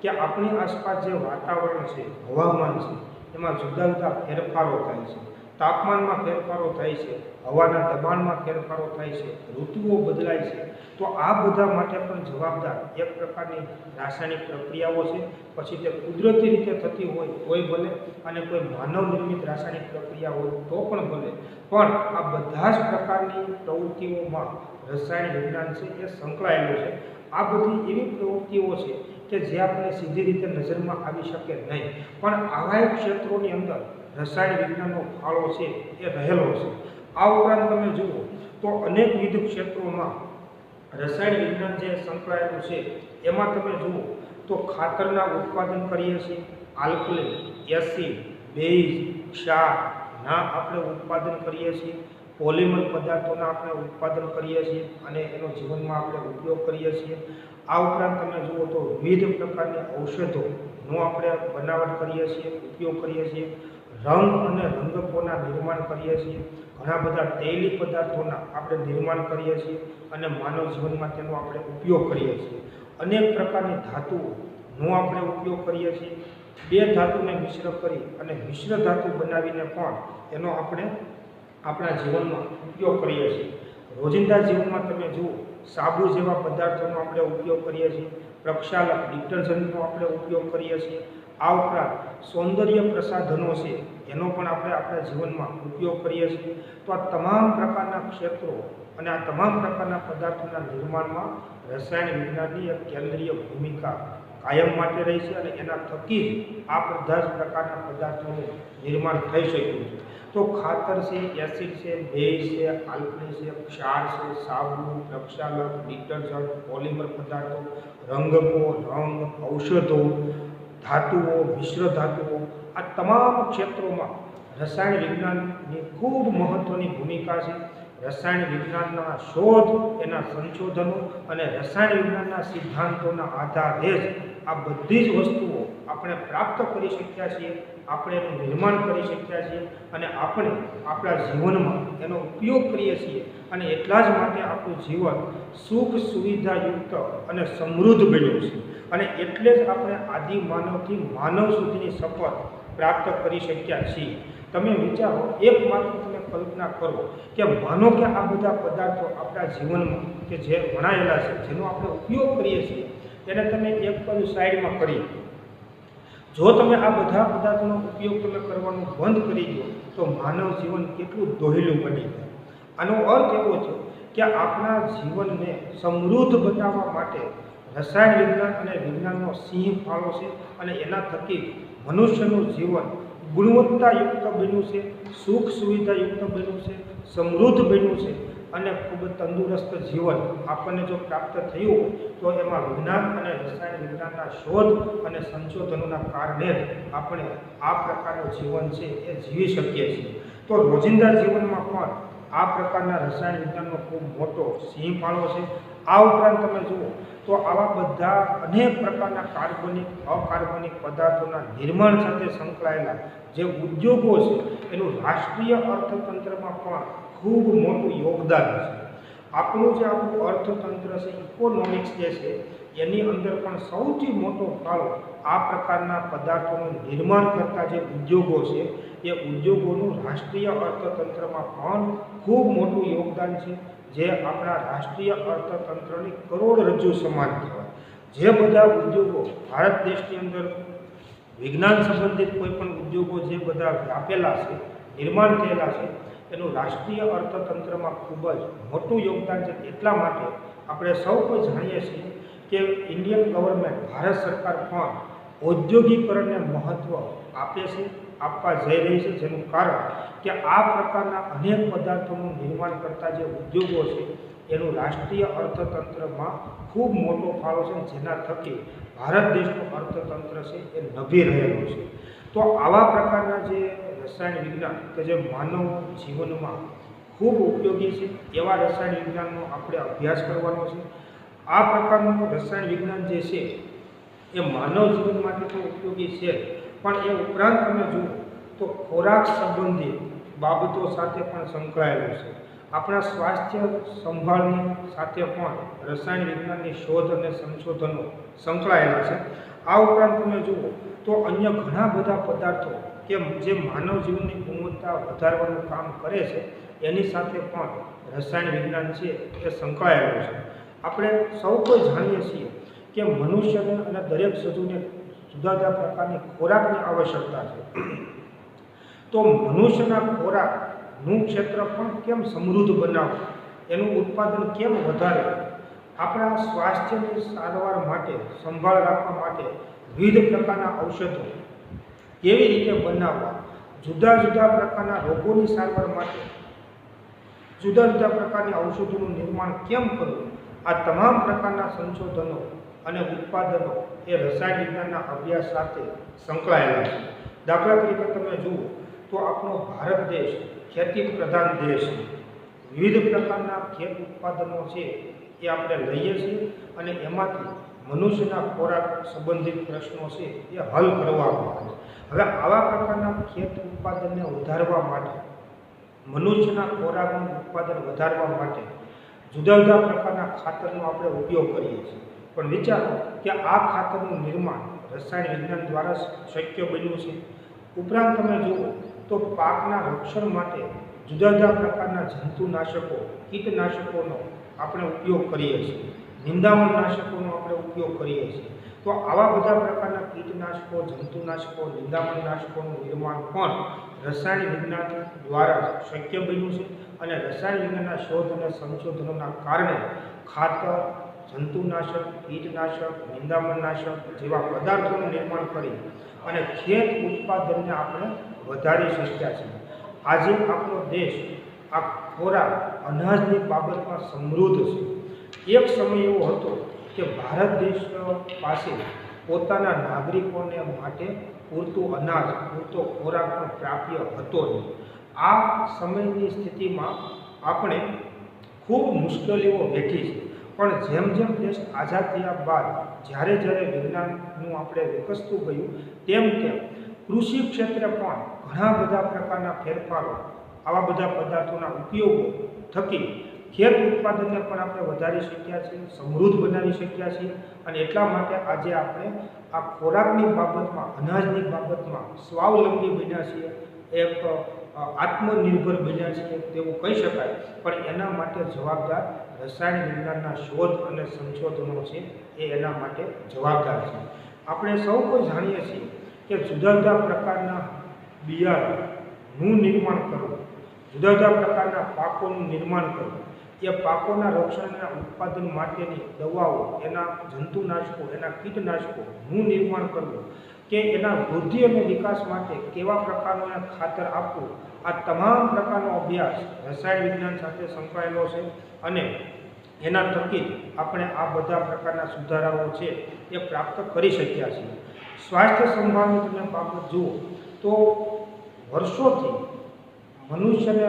કે આપણી આસપાસ જે વાતાવરણ છે, હવામાન છે, એમાં જુદા જુદા ફેરફારો થાય છે. તાપમાનમાં ફેરફારો થાય છે, હવાના દબાણમાં ફેરફારો થાય છે, ઋતુઓ બદલાય છે. તો આ બધા માટે પણ જવાબદાર એક પ્રકારની રાસાયણિક પ્રક્રિયાઓ છે. પછી તે કુદરતી રીતે થતી હોય તોય ભલે, અને કોઈ માનવ નિર્મિત રાસાયણિક પ્રક્રિયા હોય તો પણ ભલે, પણ આ બધા જ પ્રકારની પ્રવૃત્તિઓમાં રસાયણ વિજ્ઞાન છે એ સંકળાયેલું છે. આ બધી એવી પ્રવૃત્તિઓ છે કે જે આપણે સીધી રીતે નજરમાં આવી શકે નહીં, પણ આવા એક ક્ષેત્રોની અંદર રસાયણ વિજ્ઞાનનો ફાળો છે એ રહેલો છે. આ ઉપરાંત તમે જુઓ તો અનેકવિધ ક્ષેત્રોમાં રસાયણ વિજ્ઞાન જે સંકળાયેલું છે, એમાં તમે જુઓ તો ખાતરના ઉત્પાદન કરીએ છીએ, આલ્કલી, એસિડ, બેઝ, ક્ષારના આપણે ઉત્પાદન કરીએ છીએ, પોલિમર પદાર્થોના આપણે ઉત્પાદન કરીએ છીએ અને એનો જીવનમાં આપણે ઉપયોગ કરીએ છીએ. આ ઉપરાંત તમે જુઓ તો વિવિધ પ્રકારની ઔષધોનો આપણે બનાવટ કરીએ છીએ, ઉપયોગ કરીએ છીએ, રંગ અને રંગકોના નિર્માણ કરીએ છીએ, ઘણા બધા તૈલી પદાર્થોના આપણે નિર્માણ કરીએ છીએ અને માનવ જીવનમાં તેનો આપણે ઉપયોગ કરીએ છીએ. અનેક પ્રકારની ધાતુઓનો આપણે ઉપયોગ કરીએ છીએ. બે ધાતુને મિશ્ર કરી અને મિશ્ર ધાતુ બનાવીને પણ એનો આપણે આપણા જીવનમાં ઉપયોગ કરીએ છીએ. રોજિંદા જીવનમાં તમે જુઓ સાબુ જેવા પદાર્થોનો આપણે ઉપયોગ કરીએ છીએ, પ્રક્ષાલક ડિટર્જન્ટનો આપણે ઉપયોગ કરીએ છીએ. આ ઉપરાંત સૌંદર્ય પ્રસાધનો છે એનો પણ આપણે આપણા જીવનમાં ઉપયોગ કરીએ છીએ. તો આ તમામ પ્રકારના ક્ષેત્રો અને આ તમામ પ્રકારના પદાર્થોના નિર્માણમાં રસાયણ વિજ્ઞાનની એક કેન્દ્રીય ભૂમિકા કાયમ માટે રહી છે, અને એના થકી જ આ બધા જ પ્રકારના પદાર્થોનું નિર્માણ થઈ શક્યું છે. તો ખાતર છે, એસિડ છે, બેઝ છે, આલ્કલી છે, ક્ષાર છે, સાબુ, પ્રક્ષાલક, ડિટર્જન્ટ, પોલિમર પદાર્થો, રંગકો, રંગ, ઔષધો, ધાતુઓ, મિશ્ર ધાતુઓ, આ તમામ ક્ષેત્રોમાં રસાયણ વિજ્ઞાનની ખૂબ મહત્ત્વની ભૂમિકા છે. રસાયણ વિજ્ઞાનના શોધ, એના સંશોધનો અને રસાયણ વિજ્ઞાનના સિદ્ધાંતોના આધારે જ આ બધી જ વસ્તુઓ આપણે પ્રાપ્ત કરી શક્યા છીએ, આપણે એનું નિર્માણ કરી શક્યા છીએ અને આપણે આપણા જીવનમાં એનો ઉપયોગ કરીએ છીએ. અને એટલા જ માટે આપણું જીવન સુખ સુવિધાયુક્ત અને સમૃદ્ધ બન્યું છે. અને એટલે જ આપણે આદિ માનવથી માનવ સુધીની શપથ પ્રાપ્ત કરી શક્યા છીએ. તમે વિચારો, એક માત્ર તમે કલ્પના કરો કે માનો કે આ બધા પદાર્થો આપણા જીવનમાં કે જે વણાયેલા છે, જેનો આપણે ઉપયોગ કરીએ છીએ, એને તમે એક બાજુ સાઈડમાં કરી, જો તમે આ બધા પદાર્થોનો ઉપયોગ તમે કરવાનું બંધ કરી દો તો માનવ જીવન કેટલું દોહેલું બની જાય. આનો અર્થ એવો છે કે આપણા જીવનને સમૃદ્ધ બનાવવા માટે રસાયણ વિજ્ઞાન અને વિજ્ઞાનનો સિંહ ફાળો છે, અને એના થકી મનુષ્યનું જીવન ગુણવત્તાયુક્ત બન્યું છે, સુખ સુવિધાયુક્ત બન્યું છે, સમૃદ્ધ બન્યું છે, અને ખૂબ તંદુરસ્ત જીવન આપણને જો પ્રાપ્ત થયું તો એમાં વિજ્ઞાન અને રસાયણ વિજ્ઞાનના શોધ અને સંશોધનોના કારણે જ આપણે આ પ્રકારનું જીવન છે એ જીવી શકીએ છીએ. તો રોજિંદા જીવનમાં પણ આ પ્રકારના રસાયણ વિજ્ઞાનનો ખૂબ મોટો સિંહ ફાળો છે. આ ઉપરાંત તમે જુઓ તો આવા બધા અનેક પ્રકારના કાર્બનિક, અકાર્બનિક પદાર્થોના નિર્માણ સાથે સંકળાયેલા જે ઉદ્યોગો છે, એનું રાષ્ટ્રીય અર્થતંત્રમાં પણ ખૂબ મોટું યોગદાન છે. આપણું જે આપણું અર્થતંત્ર છે, ઇકોનોમિક્સ જે છે, એની અંદર પણ સૌથી મોટો ફાળો આ પ્રકારના પદાર્થોનું નિર્માણ કરતા જે ઉદ્યોગો છે, એ ઉદ્યોગોનું રાષ્ટ્રીય અર્થતંત્રમાં પણ ખૂબ મોટું યોગદાન છે, જે આપણા રાષ્ટ્રીય અર્થતંત્રની કરોડરજ્જુ સમાન કહેવાય. જે બધા ઉદ્યોગો ભારત દેશની અંદર વિજ્ઞાન સંબંધિત કોઈ પણ ઉદ્યોગો જે બધા વ્યાપેલા છે, નિર્માણ થયેલા છે, એનું રાષ્ટ્રીય અર્થતંત્રમાં ખૂબ જ મોટું યોગદાન છે. એટલા માટે આપણે સૌ કોઈ જાણીએ છીએ કે ઇન્ડિયન ગવર્મેન્ટ, ભારત સરકાર પણ ઔદ્યોગિકરણને મહત્ત્વ આપે છે, આપવા જઈ રહી છે. જેનું કારણ કે આ પ્રકારના અનેક પદાર્થોનું નિર્માણ કરતા જે ઉદ્યોગો છે એનું રાષ્ટ્રીય અર્થતંત્રમાં ખૂબ મોટો ફાળો છે, જેના થકી ભારત દેશનું અર્થતંત્ર છે એ નભી રહેલું છે. તો આવા પ્રકારના જે રસાયણ વિજ્ઞાન કે જે માનવ જીવનમાં ખૂબ ઉપયોગી છે એવા રસાયણ વિજ્ઞાનનો આપણે અભ્યાસ કરવાનો છે. આ પ્રકારનું રસાયણ વિજ્ઞાન જે છે એ માનવ જીવન માટે તો ઉપયોગી છે, પણ એ ઉપરાંત તમે જુઓ તો ખોરાક સંબંધિત બાબતો સાથે પણ સંકળાયેલું છે. આપણા સ્વાસ્થ્ય સંભાળની સાથે પણ રસાયણ વિજ્ઞાનની શોધ અને સંશોધનો સંકળાયેલા છે. આ ઉપરાંત તમે જુઓ તો અન્ય ઘણા બધા પદાર્થો કે જે માનવ જીવનની ગુણવત્તા વધારવાનું કામ કરે છે એની સાથે પણ રસાયણ વિજ્ઞાન છે એ સંકળાયેલું છે. આપણે સૌ કોઈ જાણીએ છીએ કે મનુષ્યને અને દરેક સજીવને જુદા જુદા પ્રકારની ખોરાકની આવશ્યકતા છે. તો મનુષ્યના ખોરાકનું ક્ષેત્ર પણ કેમ સમૃદ્ધ બનાવવું, એનું ઉત્પાદન કેમ વધારે, આપણા સ્વાસ્થ્યની સારવાર માટે, સંભાળ રાખવા માટે વિવિધ પ્રકારના ઔષધો કેવી રીતે બનાવવા, જુદા જુદા પ્રકારના રોગોની સારવાર માટે જુદા જુદા પ્રકારની ઔષધોનું નિર્માણ કેમ કરવું, આ તમામ પ્રકારના સંશોધનો અને ઉત્પાદનો એ રસાયણ વિજ્ઞાનના અભ્યાસ સાથે સંકળાયેલા છે. દાખલા તરીકે તમે જુઓ તો આપણો ભારત દેશ ખેતી પ્રધાન દેશ છે. વિવિધ પ્રકારના ખેત ઉત્પાદનો છે એ આપણે લઈએ છીએ અને એમાંથી મનુષ્યના ખોરાક સંબંધિત પ્રશ્નો છે એ હલ કરવામાં આવે છે. હવે આવા પ્રકારના ખેત ઉત્પાદનને વધારવા માટે, મનુષ્યના ખોરાકનું ઉત્પાદન વધારવા માટે જુદા જુદા પ્રકારના ખાતરનો આપણે ઉપયોગ કરીએ છીએ. પણ વિચારો કે આ ખાતરનું નિર્માણ રસાયણ વિજ્ઞાન દ્વારા શક્ય બન્યું છે. ઉપરાંત તમે જુઓ તો પાકના રક્ષણ માટે જુદા જુદા પ્રકારના જંતુનાશકો, કીટનાશકોનો આપણે ઉપયોગ કરીએ છીએ, નિંદામણનાશકોનો આપણે ઉપયોગ કરીએ છીએ. તો આવા બધા પ્રકારના કીટનાશકો, જંતુનાશકો, નિંદામણનાશકોનું નિર્માણ પણ રસાયણ વિજ્ઞાન દ્વારા શક્ય બન્યું છે. અને રસાયણ વિજ્ઞાનના શોધ અને સંશોધનોના કારણે ખાતર, જંતુનાશક, કીટનાશક, નિંદામણનાશક જેવા પદાર્થોનું નિર્માણ કરી અને ખેત ઉત્પાદનને આપણે વધારી શક્યા છીએ. આજે આપણો દેશ આ ખોરાક, અનાજની બાબતમાં સમૃદ્ધ છે. એક સમય એવો હતો કે ભારત દેશ પાસે પોતાના નાગરિકોને માટે પૂરતું અનાજ, પૂરતો ખોરાક પણ પ્રાપ્ય હતો નહીં. આ સમયની સ્થિતિમાં આપણે ખૂબ મુશ્કેલીઓ વેઠી છે. પણ જેમ જેમ દેશ આઝાદ થયા બાદ જ્યારે જ્યારે વિજ્ઞાનનું આપણે વિકસતું ગયું તેમ તેમ કૃષિ ક્ષેત્રે પણ ઘણા બધા પ્રકારના ફેરફારો, આવા બધા પદાર્થોના ઉપયોગો થકી ખેત ઉત્પાદનને પણ આપણે વધારી શક્યા છીએ, સમૃદ્ધ બનાવી શક્યા છીએ. અને એટલા માટે આજે આપણે આ ખોરાકની બાબતમાં, અનાજની બાબતમાં સ્વાવલંબી બન્યા છીએ, એક આત્મનિર્ભર બન્યા છીએ તેવું કહી શકાય. પણ એના માટે જવાબદાર રસાયણ વિજ્ઞાનના શોધ અને સંશોધનો છે એ એના માટે જવાબદાર છે. આપણે સૌ કોઈ જાણીએ છીએ કે જુદા જુદા પ્રકારના બિયારણનું નિર્માણ કરવું, જુદા જુદા પ્રકારના પાકોનું નિર્માણ કરવું, એ પાકોના રક્ષણ અને ઉત્પાદન માટેની દવાઓ, એના જંતુનાશકો, એના કીટનાશકોનું નિર્માણ કરવું, કે એના વૃદ્ધિ અને વિકાસ માટે કેવા પ્રકારનું ખાતર આપવું, આ તમામ પ્રકારનો અભ્યાસ રસાયણ વિજ્ઞાન સાથે સંકળાયેલો છે. અને એના થકી આપણે આ બધા પ્રકારના સુધારાઓ છે એ પ્રાપ્ત કરી શક્યા છીએ. સ્વાસ્થ્ય સંભાળની તમે બાબત જુઓ તો વર્ષોથી મનુષ્યને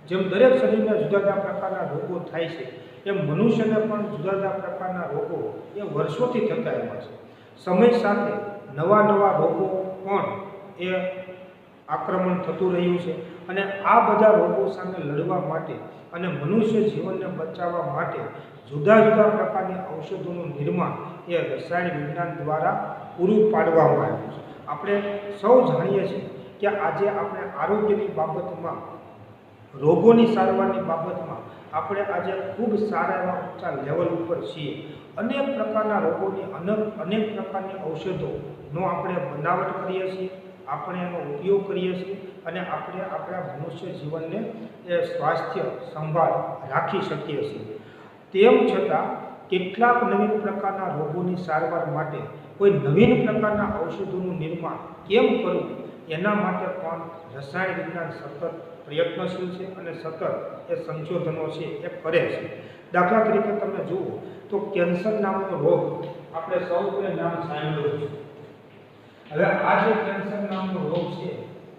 જેમ દરેક શરીરના જુદા જુદા પ્રકારના રોગો થાય છે એમ મનુષ્યને પણ જુદા જુદા પ્રકારના રોગો એ વર્ષોથી થતા આવ્યા છે. સમય સાથે નવા નવા રોગો પણ એ આક્રમણ થતું રહ્યું છે. અને આ બધા રોગો સામે લડવા માટે અને મનુષ્ય જીવનને બચાવવા માટે જુદા જુદા પ્રકારની ઔષધોનું નિર્માણ એ રસાયણ વિજ્ઞાન દ્વારા પૂરું પાડવામાં આવ્યું છે. આપણે સૌ જાણીએ છીએ કે આજે આપણે આરોગ્યની બાબતમાં રોગોની સારવારની બાબતમાં આપણે આજે ખૂબ સારા એવા ઊંચા લેવલ ઉપર છીએ. અનેક પ્રકારના રોગોની અનેક પ્રકારની ઔષધોનો આપણે બનાવટ કરીએ છીએ, આપણે એનો ઉપયોગ કરીએ છીએ અને આપણે આપણા મનુષ્ય જીવનને એ સ્વાસ્થ્ય સંભાળ રાખી શકીએ છીએ. તેમ છતાં કેટલાક નવીન પ્રકારના રોગોની સારવાર માટે કોઈ નવીન પ્રકારના ઔષધોનું નિર્માણ કેમ કરવું એના માટે પણ રસાયણ વિજ્ઞાન સતત પ્રયત્નશીલ છે અને સતત એ સંશોધનો છે એ કરે છે. દાખલા તરીકે તમે જુઓ તો કેન્સર નામનો રોગ આપણે સૌ કોઈ નામ સાંભળ્યું છે. હવે આ જે કેન્સર નામનો રોગ છે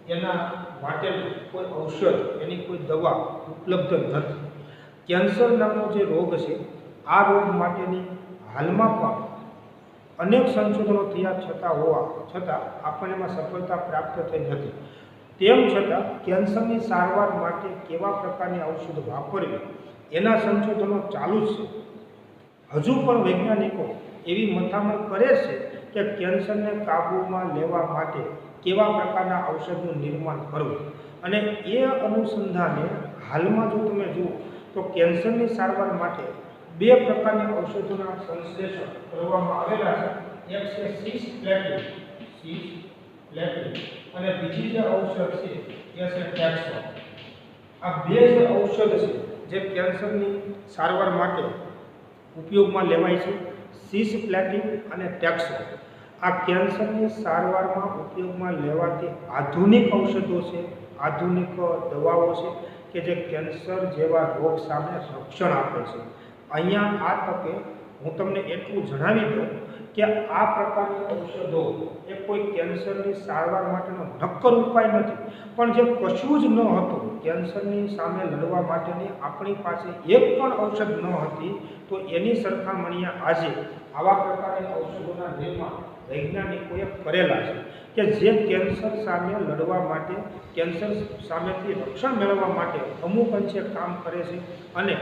એના માટે કોઈ ઔષધ, એની કોઈ દવા ઉપલબ્ધ નથી. કેન્સર નામનો જે રોગ છે આ રોગ માટેની હાલમાં પણ અનેક સંશોધનો થયા છતાં આપણને એમાં સફળતા પ્રાપ્ત થઈ નથી. તેમ છતાં કેન્સરની સારવાર માટે કેવા પ્રકારની ઔષધ વાપરવી એના સંશોધનો ચાલુ જ છે. હજુ પણ વૈજ્ઞાનિકો એવી મથામણ કરે છે કે કેન્સરને કાબૂમાં લેવા માટે કેવા પ્રકારના ઔષધનું નિર્માણ કરવું. અને એ અનુસંધાને હાલમાં જો તમે જુઓ તો કેન્સરની સારવાર માટે 2 પ્રકારની ઔષધોના સંશ્લેષણ કરવામાં આવેલા છે. એક છે સિસ્પ્લેટિન અને બીજી જે ઔષધ છે એ છે ટેક્સો. આ 2 જે ઔષધ છે જે કેન્સરની સારવાર માટે ઉપયોગમાં લેવાય છે, સિસ્પ્લેટિન અને ટેક્સો. આ કેન્સરની સારવારમાં ઉપયોગમાં લેવાતી આધુનિક ઔષધો છે, આધુનિક દવાઓ છે કે જે કેન્સર જેવા રોગ સામે રક્ષણ આપે છે. અહીંયા આ તકે હું તમને એટલું જણાવી દઉં કે આ પ્રકારની ઔષધો એ કોઈ કેન્સરની સારવાર માટેનો નક્કર ઉપાય નથી, પણ જે કશું જ ન હતું, કેન્સરની સામે લડવા માટેની આપણી પાસે એક પણ ઔષધ ન હતી, તો એની સરખામણીએ આજે આવા પ્રકારની ઔષધોના નિર્માણ વૈજ્ઞાનિકોએ કરેલા છે કે જે કેન્સર સામે લડવા માટે, કેન્સર સામેથી રક્ષણ મેળવવા માટે અમુક અંશે કામ કરે છે. અને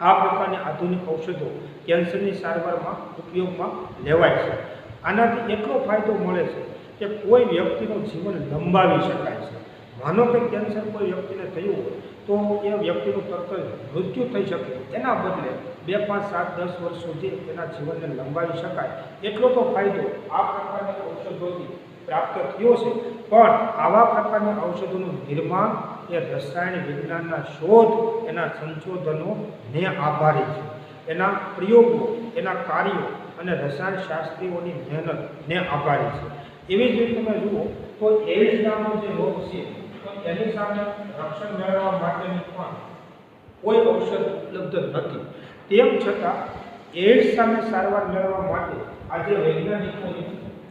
આ પ્રકારની આધુનિક ઔષધો કેન્સરની સારવારમાં ઉપયોગમાં લેવાય છે. આનાથી એટલો ફાયદો મળે છે કે કોઈ વ્યક્તિનું જીવન લંબાવી શકાય છે. માનો કે કેન્સર કોઈ વ્યક્તિને થયું હોય તો એ વ્યક્તિનું તરત જ મૃત્યુ થઈ શકે, એના બદલે 2, 5, 7, 10 વર્ષ સુધી એના જીવનને લંબાવી શકાય એટલો તો ફાયદો આ પ્રકારની ઔષધોથી પ્રાપ્ત થયો છે. પણ આવા પ્રકારના ઔષધોનું નિર્માણ એ રસાયણ વિજ્ઞાનના શોધ, એના સંશોધનોને આભારી છે. એના પ્રયોગો, એના કાર્યો અને રસાયણ શાસ્ત્રીઓની મહેનતને આભારી છે. એવી જ રીતે તમે જુઓ તો એઇડ્સ નામનો જે રોગ છે તો એની સામે રક્ષણ મેળવવા માટેની પણ કોઈ ઔષધ ઉપલબ્ધ નથી. તેમ છતાં એઇડ્સ સામે સારવાર મેળવવા માટે આજે વૈજ્ઞાનિકોએ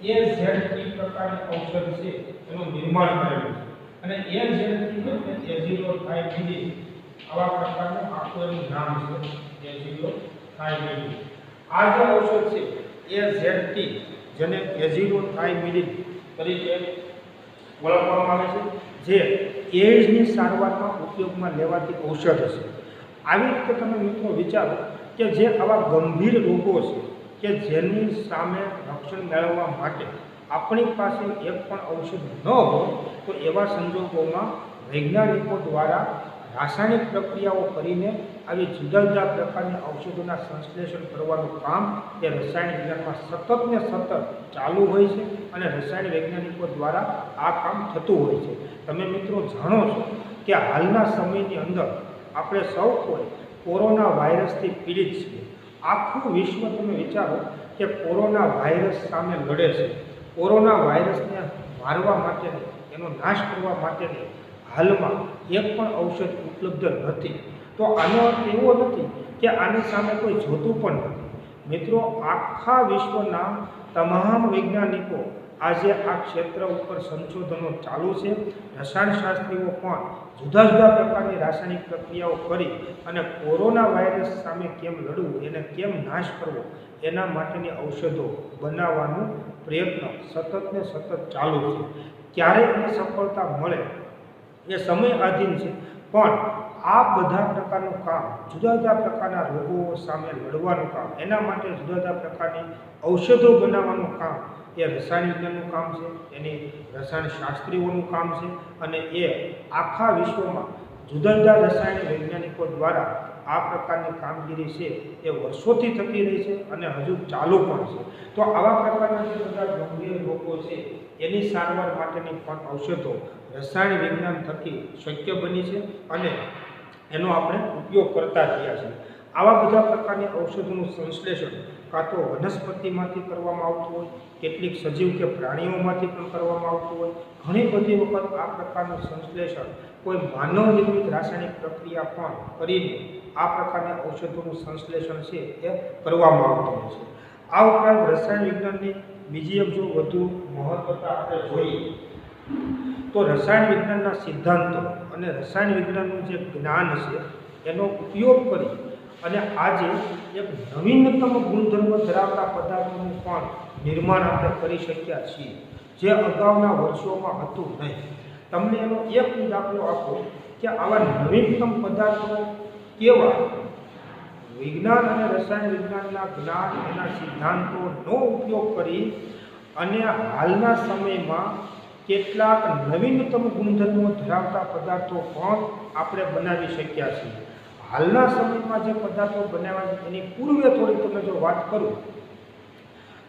AZT પ્રકારની ઔષધ છે એનું નિર્માણ કરેલું છે. અને AZT એઝિલોથાઇમિડિન આવા પ્રકારનું આખું એનું નામ છે, એઝિલોથાઇમિડિન. આ જે ઔષધ છે AZT, જેને એઝિલોથાઇમિડિન તરીકે ઓળખવામાં આવે છે, જે એઇડ્સની સારવારમાં ઉપયોગમાં લેવાતી ઔષધ છે. આવી રીતે તમે મિત્રો વિચારો કે જે આવા ગંભીર રોગો છે કે જેની સામે રક્ષણ મેળવવા માટે આપણી પાસે એક પણ ઔષધ ન હોય, તો એવા સંજોગોમાં વૈજ્ઞાનિકો દ્વારા રાસાયણિક પ્રક્રિયાઓ કરીને આવી જુદા જુદા પ્રકારની ઔષધોના સંશ્લેષણ કરવાનું કામ એ રસાયણ વિજ્ઞાનમાં સતત ને સતત ચાલુ હોય છે અને રસાયણ વૈજ્ઞાનિકો દ્વારા આ કામ થતું હોય છે. તમે મિત્રો જાણો છો કે હાલના સમયની અંદર આપણે સૌ કોઈ કોરોના વાયરસથી પીડિત છીએ. આખું વિશ્વ તમે વિચારો કે કોરોના વાયરસ સામે લડે છે. કોરોના વાયરસને મારવા માટેની, એનો નાશ કરવા માટેની હાલમાં એક પણ ઔષધ ઉપલબ્ધ નથી. તો આનો અર્થ એવો નથી કે આની સામે કોઈ જોતું પણ નથી. મિત્રો, આખા વિશ્વના તમામ વૈજ્ઞાનિકો આજે આ ક્ષેત્ર ઉપર સંશોધનો ચાલુ છે. રસાયણશાસ્ત્રીઓ પણ જુદા જુદા પ્રકારની રાસાયણિક પ્રક્રિયાઓ કરી અને કોરોના વાયરસ સામે કેમ લડવું, એને કેમ નાશ કરવો, એના માટેની ઔષધો બનાવવાનું પ્રયત્ન સતત ને સતત ચાલુ છે. ક્યારે એને સફળતા મળે એ સમય આધીન છે, પણ આ બધા પ્રકારનું કામ, જુદા જુદા પ્રકારના રોગો સામે લડવાનું કામ, એના માટે જુદા જુદા પ્રકારની ઔષધો બનાવવાનું કામ એ રસાયણ વિજ્ઞાનનું કામ છે, એની રસાયણ શાસ્ત્રીઓનું કામ છે. અને એ આખા વિશ્વમાં જુદા જુદા રસાયણ વૈજ્ઞાનિકો દ્વારા આ પ્રકારની કામગીરી છે એ વર્ષોથી થતી રહી છે અને હજુ ચાલુ પણ છે. તો આવા પ્રકારના જે બધા ગંભીર રોગો છે એની સારવાર માટેની પણ ઔષધો રસાયણ વિજ્ઞાન થકી શક્ય બની છે અને એનો આપણે ઉપયોગ કરતા થયા છીએ. આવા બધા પ્રકારની ઔષધોનું સંશ્લેષણ કાં તો વનસ્પતિમાંથી કરવામાં આવતું હોય, કેટલીક સજીવ કે પ્રાણીઓમાંથી પણ કરવામાં આવતું હોય. ઘણી બધી વખત આ પ્રકારનું સંશ્લેષણ કોઈ માનવ નિર્મિત રાસાયણિક પ્રક્રિયા પણ કરીને આ પ્રકારના ઔષધોનું સંશ્લેષણ છે એ કરવામાં આવતું હોય છે. આ ઉપરાંત રસાયણ વિજ્ઞાનની બીજી એક જો વધુ મહત્વતા આપણે જોઈએ તો રસાયણ વિજ્ઞાનના સિદ્ધાંતો અને રસાયણ વિજ્ઞાનનું જે જ્ઞાન છે એનો ઉપયોગ કરી અને આજે એક નવીનતમ ગુણધર્મ ધરાવતા પદાર્થોનું પણ નિર્માણ આપણે કરી શક્યા છીએ, જે અગાઉના વર્ષોમાં હતું નહીં. તમને એનો એક દાખલો આપો કે આવા નવીનતમ પદાર્થો કેવા વિજ્ઞાન અને રસાયણ વિજ્ઞાનના જ્ઞાન એના સિદ્ધાંતોનો ઉપયોગ કરી અને હાલના સમયમાં કેટલાક નવીનતમ ગુણધર્મો ધરાવતા પદાર્થો પણ આપણે બનાવી શક્યા છીએ. હાલના સમયમાં જે પદાર્થો બનાવ્યા છે એની પૂર્વે થોડી તમે જો વાત કરું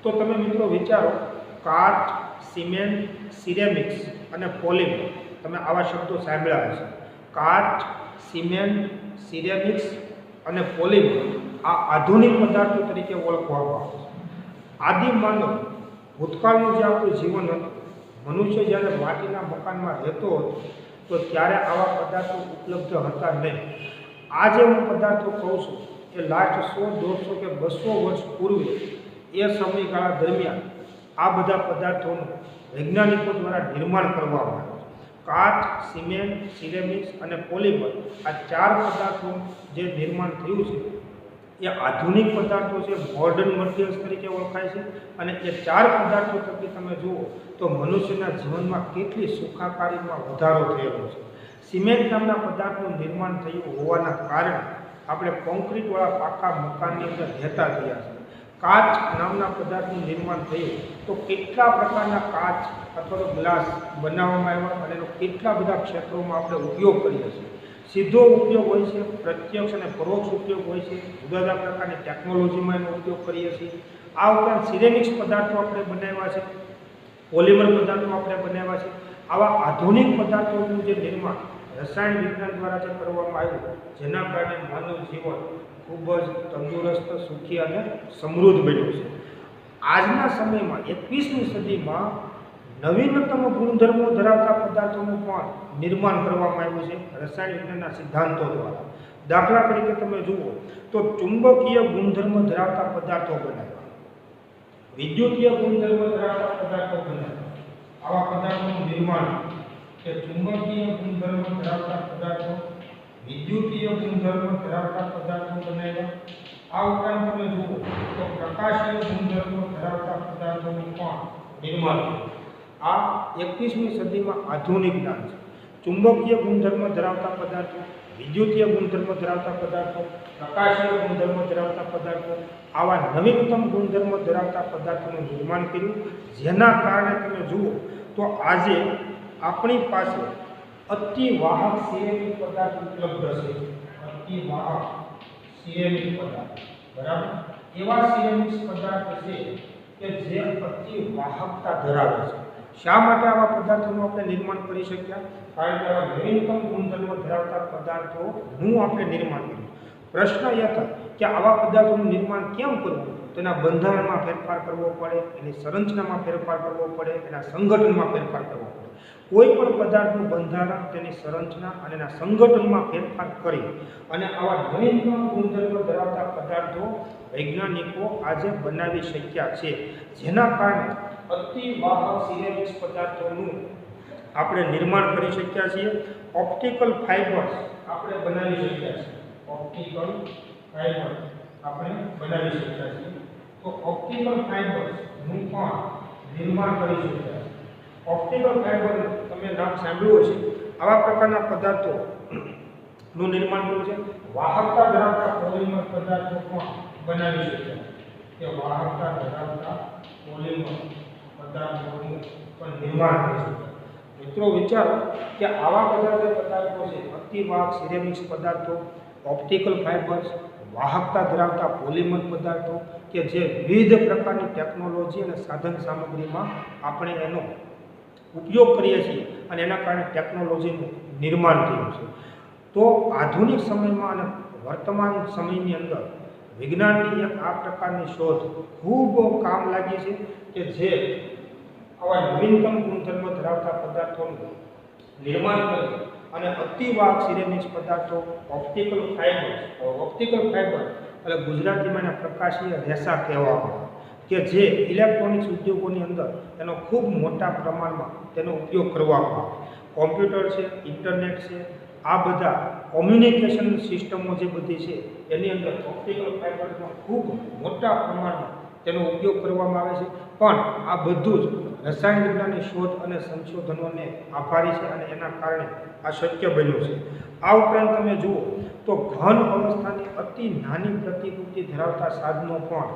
તો તમે મિત્રો વિચારો, કાચ, સિમેન્ટ, સિરેમિક્સ અને પોલિમર. તમે આવા શબ્દો સાંભળ્યા હશે. કાચ, સિમેન્ટ, સિરેમિક્સ અને પોલિમર આ આધુનિક પદાર્થો તરીકે ઓળખવામાં આવે છે. આદિ માનવ ભૂતકાળનું જે આપણું જીવન હતું, મનુષ્ય જ્યારે માટીના મકાનમાં રહેતો હતો તો ત્યારે આવા પદાર્થો ઉપલબ્ધ હતા નહીં. આ જે હું પદાર્થો કહું છું એ લાસ્ટ 100, 150 કે 200 વર્ષ પૂર્વે એ સમયગાળા દરમિયાન આ બધા પદાર્થોનું વૈજ્ઞાનિકો દ્વારા નિર્માણ કરવામાં આવ્યું છે. કાચ, સિમેન્ટ, સિરેમિક્સ અને પોલિમર આ 4 પદાર્થો જે નિર્માણ થયું છે એ આધુનિક પદાર્થો છે, મોડર્ન મટીરિયલ્સ તરીકે ઓળખાય છે. અને એ 4 પદાર્થો થકી તમે જુઓ તો મનુષ્યના જીવનમાં કેટલી સુખાકારીમાં વધારો થયેલો છે. સિમેન્ટ નામના પદાર્થનું નિર્માણ થયું હોવાના કારણે આપણે કોન્ક્રીટવાળા પાકા મકાનની અંદર રહેતા થયા છે. કાચ નામના પદાર્થનું નિર્માણ થયું તો કેટલા પ્રકારના કાચ અથવા તો ગ્લાસ બનાવવામાં આવ્યા અને એનો કેટલા બધા ક્ષેત્રોમાં આપણે ઉપયોગ કરીએ છીએ. સીધો ઉપયોગ હોય છે, પ્રત્યક્ષ અને પરોક્ષ ઉપયોગ હોય છે. જુદા જુદા પ્રકારની ટેકનોલોજીમાં એનો ઉપયોગ કરીએ છીએ. આ ઉપરાંત સિરેમિક્સ પદાર્થો આપણે બનાવ્યા છે, પોલિમર પદાર્થો આપણે બનાવ્યા છે. આવા આધુનિક પદાર્થોનું જે નિર્માણ રસાયણ વિજ્ઞાન દ્વારા જે કરવામાં આવ્યું, જેના કારણે માનવ જીવન ખૂબ જ તંદુરસ્ત, સુખી અને સમૃદ્ધ બન્યું છે. આજના સમયમાં 21મી સદીમાં નવીનતમ ગુણધર્મો ધરાવતા પદાર્થોનું પણ નિર્માણ કરવામાં આવ્યું છે રસાયણ વિજ્ઞાનના સિદ્ધાંતો દ્વારા. દાખલા તરીકે તમે જુઓ તો ચુંબકીય ગુણધર્મ ધરાવતા પદાર્થો બનાવ્યા, વિદ્યુતીય ગુણધર્મ ધરાવતા પદાર્થો બનાવ્યા. આવા પદાર્થોનું નિર્માણ કે ચુંબકીય ગુણધર્મ ધરાવતા પદાર્થો, વિદ્યુતીય ગુણધર્મ ધરાવતા પદાર્થો બનાવ્યા. આ ઉપરાંત તમે જુઓ તો પ્રકાશીય ગુણધર્મો ધરાવતા પદાર્થોનું પણ નિર્માણ થયું. આ 21મી સદીમાં આધુનિક જ્ઞાન છે. ચુંબકીય ગુણધર્મ ધરાવતા પદાર્થો, વિદ્યુતીય ગુણધર્મ ધરાવતા પદાર્થો, પ્રકાશીય ગુણધર્મ ધરાવતા પદાર્થો, આવા નવીનતમ ગુણધર્મ ધરાવતા પદાર્થોનું નિર્માણ કર્યું, જેના કારણે તમે જુઓ તો આજે આપણી પાસે અતિ વાહક સિરેમિક પદાર્થ ઉપલબ્ધ છે. અતિ વાહક સિરેમિક પદાર્થ, બરાબર. એવા સિરેમિક પદાર્થ છે કે જે અતિ વાહકતા ધરાવે છે. શા માટે આવા પદાર્થોનું આપણે નિર્માણ કરી શક્યા? કારણ કે આવા નવીનતમ ગુણધર્મો ધરાવતા પદાર્થોનું આપણે નિર્માણ કર્યું. પ્રશ્ન એ થાય કે આવા પદાર્થોનું નિર્માણ કેમ કરવું? તેના બંધારણમાં ફેરફાર કરવો પડે, એની સંરચનામાં ફેરફાર કરવો પડે, એના સંગઠનમાં ફેરફાર કરવો પડે. કોઈ પણ પદાર્થનું બંધારણ, તેની સંરચના અને એના સંગઠનમાં ફેરફાર કરી અને આવા નવીનતમ ગુણધર્મો ધરાવતા પદાર્થો વૈજ્ઞાનિકો આજે બનાવી શક્યા છે, જેના કારણે અતિ વાહક સિરેમિક્સ પદાર્થોનું આપણે નિર્માણ કરી શક્યા છીએ. ઓપ્ટિકલ ફાઇબર્સ આપણે બનાવી શક્યા છીએ. ઓપ્ટિકલ ફાઇબર આપણે બનાવી શક્યા છીએ. તો ઓપ્ટિકલ ફાઇબર્સનું પણ નિર્માણ કરી શક્યા છે. ઓપ્ટિકલ ફાઇબર તમે નામ સાંભળ્યું હશે. આવા પ્રકારના પદાર્થોનું નિર્માણ કર્યું છે. વાહકતા ધરાવતા પોલિમર પદાર્થો પણ બનાવી શક્યા છે. કે વાહકતા ધરાવતા પોલિમર પદાર્થોનું પણ નિર્માણ કરી શક્યા. મિત્રો વિચારો કે આવા બધા જે પદાર્થો છે, અતિવાહક સિરેમિક્સ પદાર્થો, ઓપ્ટિકલ ફાઇબર્સ, વાહકતા ધરાવતા પોલિમર પદાર્થો કે જે વિવિધ પ્રકારની ટેકનોલોજી અને સાધન સામગ્રીમાં આપણે એનો ઉપયોગ કરીએ છીએ અને એના કારણે ટેકનોલોજીનું નિર્માણ થયું છે. તો આધુનિક સમયમાં અને વર્તમાન સમયની અંદર વિજ્ઞાનની એક આ પ્રકારની શોધ ખૂબ કામ લાગી છે કે જે આવા નવીનતમ ગુણધર્મો ધરાવતા પદાર્થોનું નિર્માણ કરી અને અતિવાહક સિરેમિક્સ પદાર્થો, ઓપ્ટિકલ ફાઇબર એટલે ગુજરાતીમાં એને પ્રકાશીય રેસા કહેવામાં આવે, કે જે ઇલેક્ટ્રોનિક્સ ઉદ્યોગોની અંદર એનો ખૂબ મોટા પ્રમાણમાં તેનો ઉપયોગ કરવામાં આવે. કોમ્પ્યુટર છે, ઇન્ટરનેટ છે, આ બધા કોમ્યુનિકેશન સિસ્ટમો જે બધી છે એની અંદર ઓપ્ટિકલ ફાઇબરનો ખૂબ મોટા પ્રમાણમાં તેનો ઉપયોગ કરવામાં આવે છે. પણ આ બધું જ રસાયણ વિજ્ઞાનની શોધ અને સંશોધનોને આભારી છે અને એના કારણે આ શક્ય બન્યું છે. આ ઉપરાંત તમે જુઓ તો ઘન અવસ્થાની અતિ નાની પ્રતિકૃતિ ધરાવતા સાધનો પણ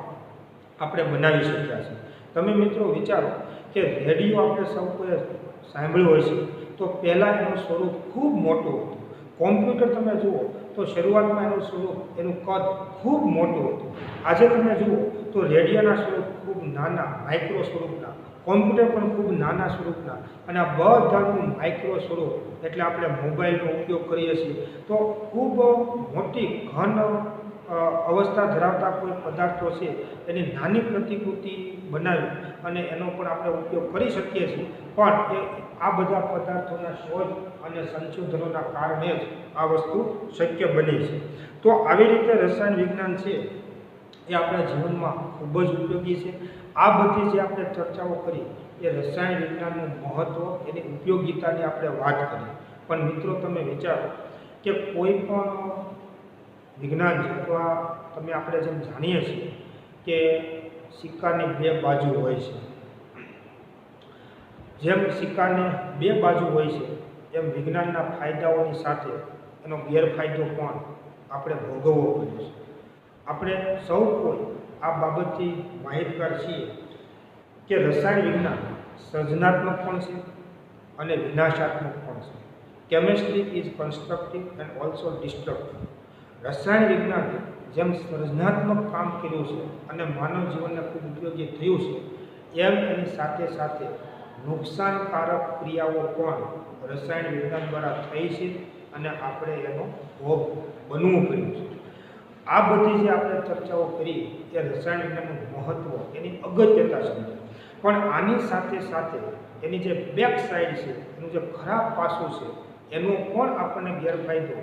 આપણે બનાવી શક્યા છે. તમે મિત્રો વિચારો કે રેડિયો આપણે સૌ કોઈએ સાંભળ્યો હોય છે તો પહેલાં એનું સ્વરૂપ ખૂબ મોટું હતું. કોમ્પ્યુટર તમે જુઓ તો શરૂઆતમાં એનું સ્વરૂપ, એનું કદ ખૂબ મોટું હતું. આજે તમે જુઓ તો રેડિયોના સ્વરૂપ ખૂબ નાના, માઇક્રો સ્વરૂપના, કોમ્પ્યુટર પણ ખૂબ નાના સ્વરૂપના, અને આ બધાનું માઇક્રો સ્વરૂપ એટલે આપણે મોબાઈલનો ઉપયોગ કરીએ છીએ. તો ખૂબ મોટી ઘન અવસ્થા ધરાવતા કોઈ પદાર્થો છે એની નાની પ્રતિકૃતિ બનાવી અને એનો પણ આપણે ઉપયોગ કરી શકીએ છીએ. પણ આ બધા પદાર્થોના શોધ અને સંશોધનોના કારણે જ આ વસ્તુ શક્ય બની છે. તો આવી રીતે રસાયણ વિજ્ઞાન છે એ આપણા જીવનમાં ખૂબ જ ઉપયોગી છે. આ બધી જે આપણે ચર્ચાઓ કરી એ રસાયણ વિજ્ઞાનનું મહત્ત્વ, એની ઉપયોગિતાની આપણે વાત કરી. પણ મિત્રો તમે વિચારો કે કોઈ પણ વિજ્ઞાન છે તો આ તમે આપણે જેમ જાણીએ છીએ કે સિક્કાની બે બાજુ હોય છે. જેમ સિક્કાને બે બાજુ હોય છે એમ વિજ્ઞાનના ફાયદાઓની સાથે એનો ગેરફાયદો પણ આપણે ભોગવવો પડે છે. આપણે સૌ કોઈ આ બાબતથી માહિતગાર છીએ કે રસાયણ વિજ્ઞાન સર્જનાત્મક પણ છે અને વિનાશાત્મક પણ છે. Chemistry is constructive and also destructive. રસાયણ વિજ્ઞાન જેમ સર્જનાત્મક કામ કર્યું છે અને માનવ જીવનને ખૂબ ઉપયોગી થયું છે, એમ એની સાથે સાથે નુકસાનકારક ક્રિયાઓ પણ રસાયણ વિજ્ઞાન દ્વારા થઈ છે અને આપણે એનો ભોગ બનવું પડ્યું છે. આ બધી જે આપણે ચર્ચાઓ કરી એ રસાયણ વિજ્ઞાનનું મહત્ત્વ, એની અગત્યતા સમજાય. પણ આની સાથે સાથે એની જે બેક સાઈડ છે, એનું જે ખરાબ પાસું છે, એનો પણ આપણને ગેરફાયદો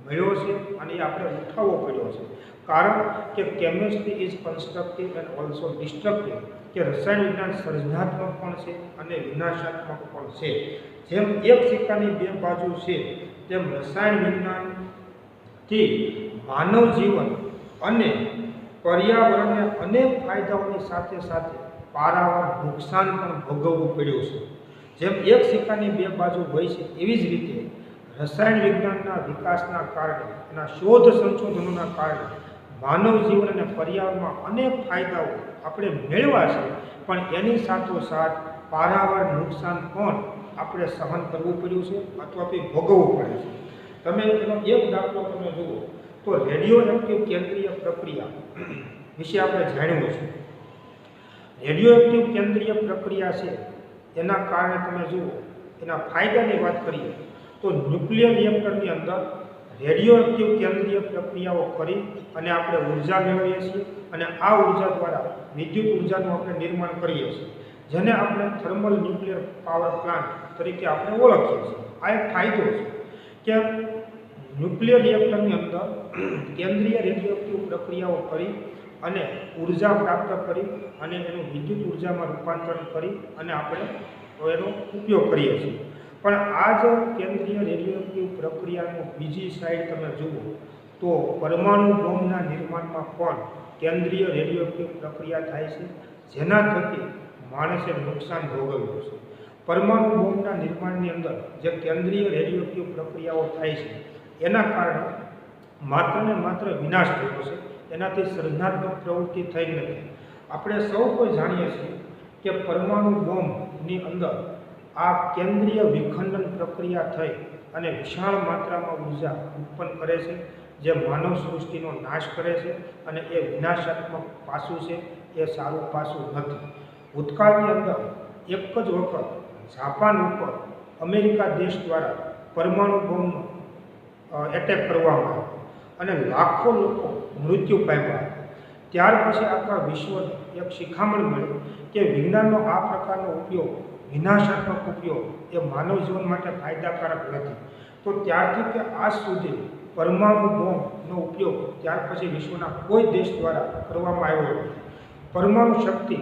મળ્યો છે અને એ આપણે ઉઠાવવો પડ્યો છે. કારણ કે chemistry is constructive and also destructive, કે રસાયણ વિજ્ઞાન સર્જનાત્મક પણ છે અને વિનાશાત્મક પણ છે. જેમ એક સિક્કાની બે બાજુ છે તેમ રસાયણ વિજ્ઞાનથી માનવ જીવન અને પર્યાવરણને અનેક ફાયદાઓની સાથે સાથે પારાવાર નુકસાન પણ ભોગવવું પડ્યું છે. જેમ એક સિક્કાની બે બાજુ હોય છે એવી જ રીતે રસાયણ વિજ્ઞાનના વિકાસના કારણે, એના શોધ સંશોધનોના કારણે માનવ જીવન અને પર્યાવરણમાં અનેક ફાયદાઓ આપણે મેળવ્યા છે. પણ એની સાથોસાથ પારાવાર નુકસાન પણ આપણે સહન કરવું પડ્યું છે અથવા તો ભોગવવું પડે છે. તમે એનો એક દાખલો તમે જુઓ તો રેડિયો એક્ટિવ કેન્દ્રીય પ્રક્રિયા વિશે આપણે જાણ્યું છે. રેડિયો એક્ટિવ કેન્દ્રીય પ્રક્રિયા છે એના કારણે તમે જુઓ એના ફાયદાની વાત કરીએ તો ન્યુક્લિયર રિએક્ટરની અંદર રેડિયો એક્ટિવ કેન્દ્રીય પ્રક્રિયાઓ કરી અને આપણે ઉર્જા મેળવીએ છીએ અને આ ઉર્જા દ્વારા વિદ્યુત ઉર્જાનું આપણે નિર્માણ કરીએ છીએ, જેને આપણે થર્મલ ન્યુક્લિયર પાવર પ્લાન્ટ તરીકે આપણે ઓળખીએ છીએ. આ એક ફાયદો છે કે ન્યુક્લિયર રિએક્ટરની અંદર કેન્દ્રીય રેડિયો એક્ટિવ પ્રક્રિયાઓ કરી અને ઉર્જા પ્રાપ્ત કરી અને એનું વિદ્યુત ઉર્જામાં રૂપાંતરણ કરી અને આપણે એનો ઉપયોગ કરીએ છીએ. પણ આ જ કેન્દ્રીય રેડિયો એક્ટિવ પ્રક્રિયાનું બીજી સાઈડ તમે જુઓ તો પરમાણુ બોમ્બના નિર્માણમાં પણ કેન્દ્રીય રેડિયો એક્ટિવ પ્રક્રિયા થાય છે, જેના થકી માણસે નુકસાન ભોગવ્યું છે. પરમાણુ બોમ્બના નિર્માણની અંદર જે કેન્દ્રીય રેડિયો એક્ટિવ પ્રક્રિયાઓ થાય છે એના કારણે માત્ર ને માત્ર વિનાશ થયો છે, એનાથી સર્જનાત્મક પ્રવૃત્તિ થઈ નથી. આપણે સૌ કોઈ જાણીએ છીએ કે પરમાણુ બોમ્બની અંદર આ કેન્દ્રીય વિખંડન પ્રક્રિયા થઈ અને વિશાળ માત્રામાં ઉર્જા ઉત્પન્ન કરે છે, જે માનવ સૃષ્ટિનો નાશ કરે છે અને એ વિનાશાત્મક પાસું છે, એ સારું પાસું નથી. ભૂતકાળની અંદર એક જ વખત જાપાન ઉપર અમેરિકા દેશ દ્વારા પરમાણુ બોમ્બનો એટેક કરવામાં આવ્યો અને લાખો લોકો મૃત્યુ પામ્યા. ત્યાર પછી આખા વિશ્વને એક શિખામણ મળી કે વિજ્ઞાનનો આ પ્રકારનો ઉપયોગ, વિનાશાત્મક ઉપયોગ, એ માનવ જીવન માટે ફાયદાકારક નથી. તો ત્યારથી કે આજ સુધી પરમાણુ બોમ્બનો ઉપયોગ ત્યાર પછી વિશ્વના કોઈ દેશ દ્વારા કરવામાં આવ્યો નથી. પરમાણુ શક્તિ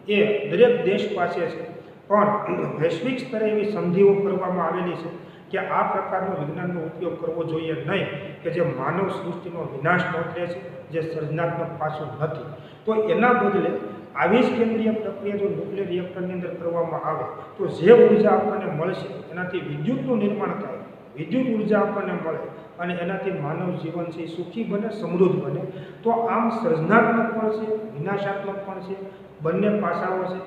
એ દરેક દેશ પાસે છે, પણ વૈશ્વિક સ્તરે એવી સંધિઓ કરવામાં આવેલી છે કે આ પ્રકારનો વિજ્ઞાનનો ઉપયોગ કરવો જોઈએ નહીં, કે જે માનવ સૃષ્ટિનો વિનાશ નોંધે છે, જે સર્જનાત્મક પાસું નથી. તો એના બદલે આવી જ કેન્દ્રીય પ્રક્રિયા જો ન્યુક્લિયર રિએક્ટરની અંદર કરવામાં આવે તો જે ઉર્જા આપણને મળશે એનાથી વિદ્યુતનું નિર્માણ થાય, વિદ્યુત ઉર્જા આપણને મળે અને એનાથી માનવ જીવન છે સુખી બને, સમૃદ્ધ બને. તો આમ સર્જનાત્મક પણ છે, વિનાશાત્મક પણ છે, બંને પાસાઓ છે.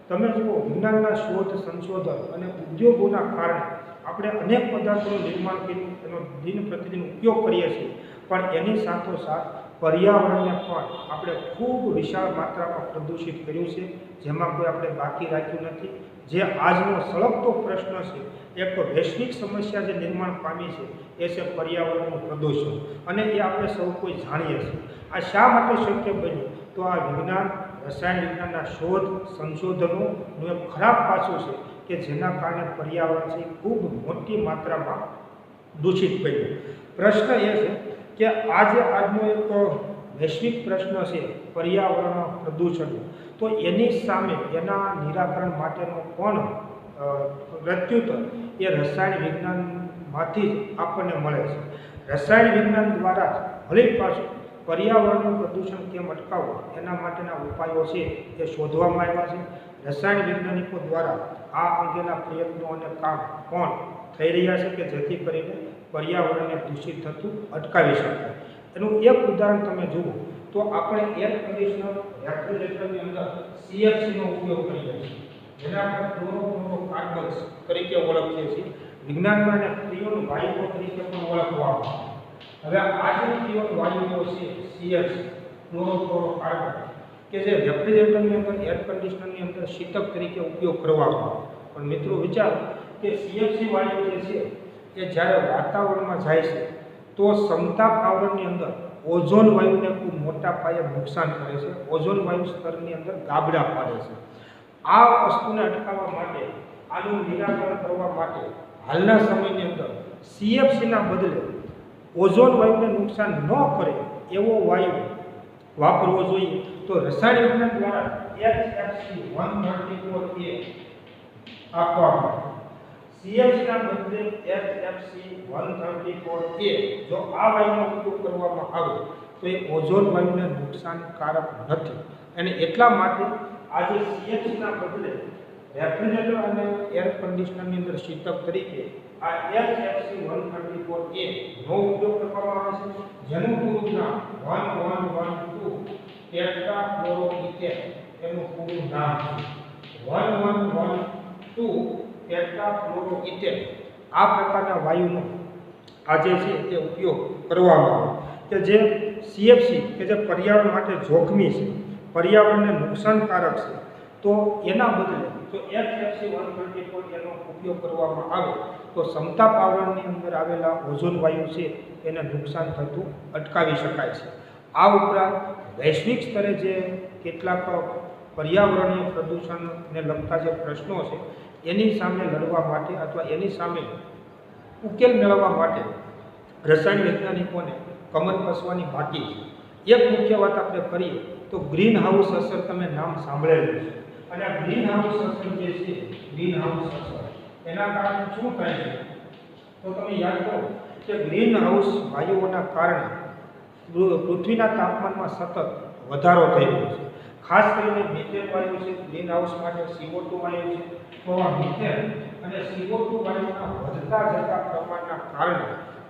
તમે જુઓ, વિજ્ઞાનના શોધ, સંશોધન અને ઉદ્યોગોના કારણે આપણે અનેક પદાર્થોનું નિર્માણ કર્યું, એનો દિન પ્રતિદિન ઉપયોગ કરીએ છીએ, પણ એની સાથોસાથ પર્યાવરણને પણ આપણે ખૂબ વિશાળ માત્રામાં પ્રદૂષિત કર્યું છે, જેમાં કોઈ આપણે બાકી રાખ્યું નથી. જે આજનો સળગતો પ્રશ્ન છે, એક વૈશ્વિક સમસ્યા જે નિર્માણ પામી છે, એ છે પર્યાવરણનું પ્રદૂષણ, અને એ આપણે સૌ કોઈ જાણીએ છીએ. આ શા માટે શક્ય બન્યું? તો આ વિજ્ઞાન, રસાયણ વિજ્ઞાનના શોધ, સંશોધનોનું એક ખરાબ પાસું છે કે જેના કારણે પર્યાવરણ છે ખૂબ મોટી માત્રામાં દૂષિત થયું. પ્રશ્ન એ છે કે આજનો એક વૈશ્વિક પ્રશ્ન છે પર્યાવરણ પ્રદૂષણનો, તો એની સામે એના નિરાકરણ માટેનો પણ પ્રત્યુત્તર એ રસાયણ વિજ્ઞાનમાંથી જ આપણને મળે છે. રસાયણ વિજ્ઞાન દ્વારા ભલે પાછું પર્યાવરણનું પ્રદૂષણ કેમ અટકાવવું એના માટેના ઉપાયો છે એ શોધવામાં આવ્યા છે. રસાયણ વૈજ્ઞાનિકો દ્વારા આ અંગેના પ્રયત્નો અને કામ પણ થઈ રહ્યા છે કે જેથી કરીને પર્યાવરણને દૂષિત થતું અટકાવી શકાય. એનું એક ઉદાહરણ તમે જુઓ તો આપણે એર કન્ડિશનર, રેફ્રિજરેટરની અંદર CFCનો ઉપયોગ કરીએ છીએ, જેને આપણે ક્લોરોફ્લોરોકાર્બન્સ તરીકે ઓળખીએ છીએ. વિજ્ઞાનમાં એને પ્રિયોન વાયુઓ તરીકે પણ ઓળખવામાં આવે. હવે આ જે પ્રિયોન વાયુઓ છે CFC, ક્લોરોફ્લોરોકાર્બન, કે જે રેફ્રિજરેટરની અંદર, એર કન્ડિશનરની અંદર શીતક તરીકે ઉપયોગ કરવામાં આવે. પણ મિત્રો વિચારો કે CFC વાયુ જે છે એ જ્યારે વાતાવરણમાં જાય છે તો સમતાપ આવરણની અંદર ઓઝોન વાયુને ખૂબ મોટા પાયે નુકસાન કરે છે, ઓઝોન વાયુ સ્તરની અંદર ગાબડા પાડે છે. આ વસ્તુને અટકાવવા માટે, આનું નિરાકરણ કરવા માટે હાલના સમયની અંદર CFCના બદલે ઓઝોન વાયુને નુકસાન ન કરે એવો વાયુ વાપરવો જોઈએ. તો રસાયણ વિજ્ઞાન દ્વારા HFC-134a આપવામાં આવે. CFCના બદલે HFC-134a જો આ વાયુનો ઉપયોગ કરવામાં આવે તો એ ઓઝોન વાયુને નુકસાનકારક નથી. અને એટલા માટે આજે CFCના બદલે રેફ્રિજરેટર અને એર કન્ડિશનરની અંદર શીતક તરીકે આ HFC-134a નો ઉપયોગ કરવામાં આવે છે, જેનું પૂરું નામ 1112 ટેટ્રાફ્લોરોઇથેન એનું પૂરું નામ છે. 1112 ટેટ્રાફ્લોરોઇથેન આ પ્રકારના વાયુનો આજે છે તે ઉપયોગ કરવામાં આવે કે જે CFC કે જે પર્યાવરણ માટે જોખમી છે, પર્યાવરણને નુકસાનકારક છે, તો એના બદલે જો HFC-134 એનો ઉપયોગ કરવામાં આવે તો સમતાપ આવરણની અંદર આવેલા ઓઝોન વાયુ છે એને નુકસાન થતું અટકાવી શકાય છે. આ ઉપરાંત વૈશ્વિક સ્તરે જે કેટલાક પર્યાવરણીય પ્રદૂષણને લગતા જે પ્રશ્નો છે એની સામે લડવા માટે અથવા એની સામે ઉકેલ મેળવવા માટે રસાયણ વૈજ્ઞાનિકોને કમર કસવાની બાકી છે. એક મુખ્ય વાત આપણે કરીએ તો ગ્રીન હાઉસ અસર, તમે નામ સાંભળેલું છે. અને આ ગ્રીન હાઉસ અસર જે છે, ગ્રીન હાઉસ અસર એના કારણે શું થાય છે તો તમે યાદ કરો કે ગ્રીન હાઉસ વાયુઓના કારણે પૃથ્વીના તાપમાનમાં સતત વધારો થઈ રહ્યો છે. ખાસ કરીને મિથેન વાયુ છે, ગ્રીન હાઉસ માટે CO2 વાયુ છે. તો આ મિથેન અને CO2 વાયુના વધતા જતા પ્રમાણના કારણે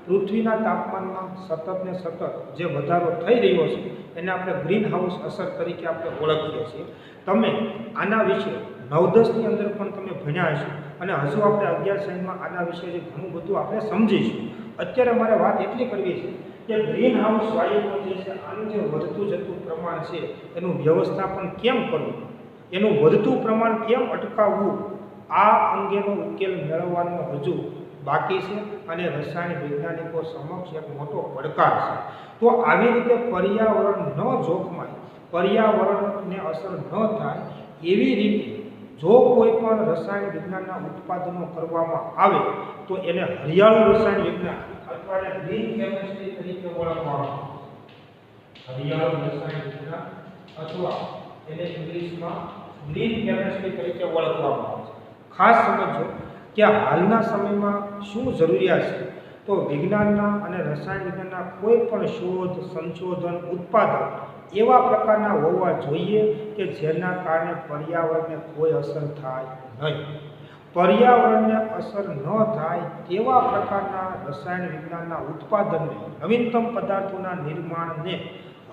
પૃથ્વીના તાપમાનમાં સતત ને સતત જે વધારો થઈ રહ્યો છે એને આપણે ગ્રીન હાઉસ અસર તરીકે આપણે ઓળખીએ છીએ. તમે આના વિશે 9-10ની અંદર પણ તમે ભણ્યા હશો અને હજુ આપણે 11 સાયન્સમાં આના વિશે ઘણું બધું આપણે સમજીશું. અત્યારે મારે વાત એટલી કરવી છે કે ગ્રીન હાઉસ વાયુઓ જે છે આનું જે વધતું જતું પ્રમાણ છે એનું વ્યવસ્થાપન કેમ કરવું, એનું વધતું પ્રમાણ કેમ અટકાવવું, આ અંગેનો ઉકેલ મેળવવાનો હજુ બાકી છે અને રસાયણ વૈજ્ઞાનિકો સમક્ષ એક મોટો પડકાર છે. તો આવી રીતે પર્યાવરણ ન જોખમાય, પર્યાવરણને અસર ન થાય એવી રીતે જો કોઈ પણ રસાયણ વિજ્ઞાનના ઉત્પાદનો કરવામાં આવે તો એને હરિયાળું રસાયણ વિજ્ઞાન અથવા ગ્રીન કેમિસ્ટ્રી તરીકે ઓળખવામાં આવે. હરિયાળું રસાયણ વિજ્ઞાન અથવા એને ઇંગ્લિશમાં ગ્રીન કેમિસ્ટ્રી તરીકે ઓળખવામાં આવે છે. ખાસ સમજો કે હાલના સમયમાં શું જરૂરિયાત છે, તો વિજ્ઞાનના અને રસાયણ વિજ્ઞાનના કોઈ પણ શોધ, સંશોધન, ઉત્પાદન એવા પ્રકારના હોવા જોઈએ કે જેના કારણે પર્યાવરણને કોઈ અસર થાય નહીં. પર્યાવરણને અસર ન થાય તેવા પ્રકારના રસાયણ વિજ્ઞાનના ઉત્પાદનને, નવીનતમ પદાર્થોના નિર્માણને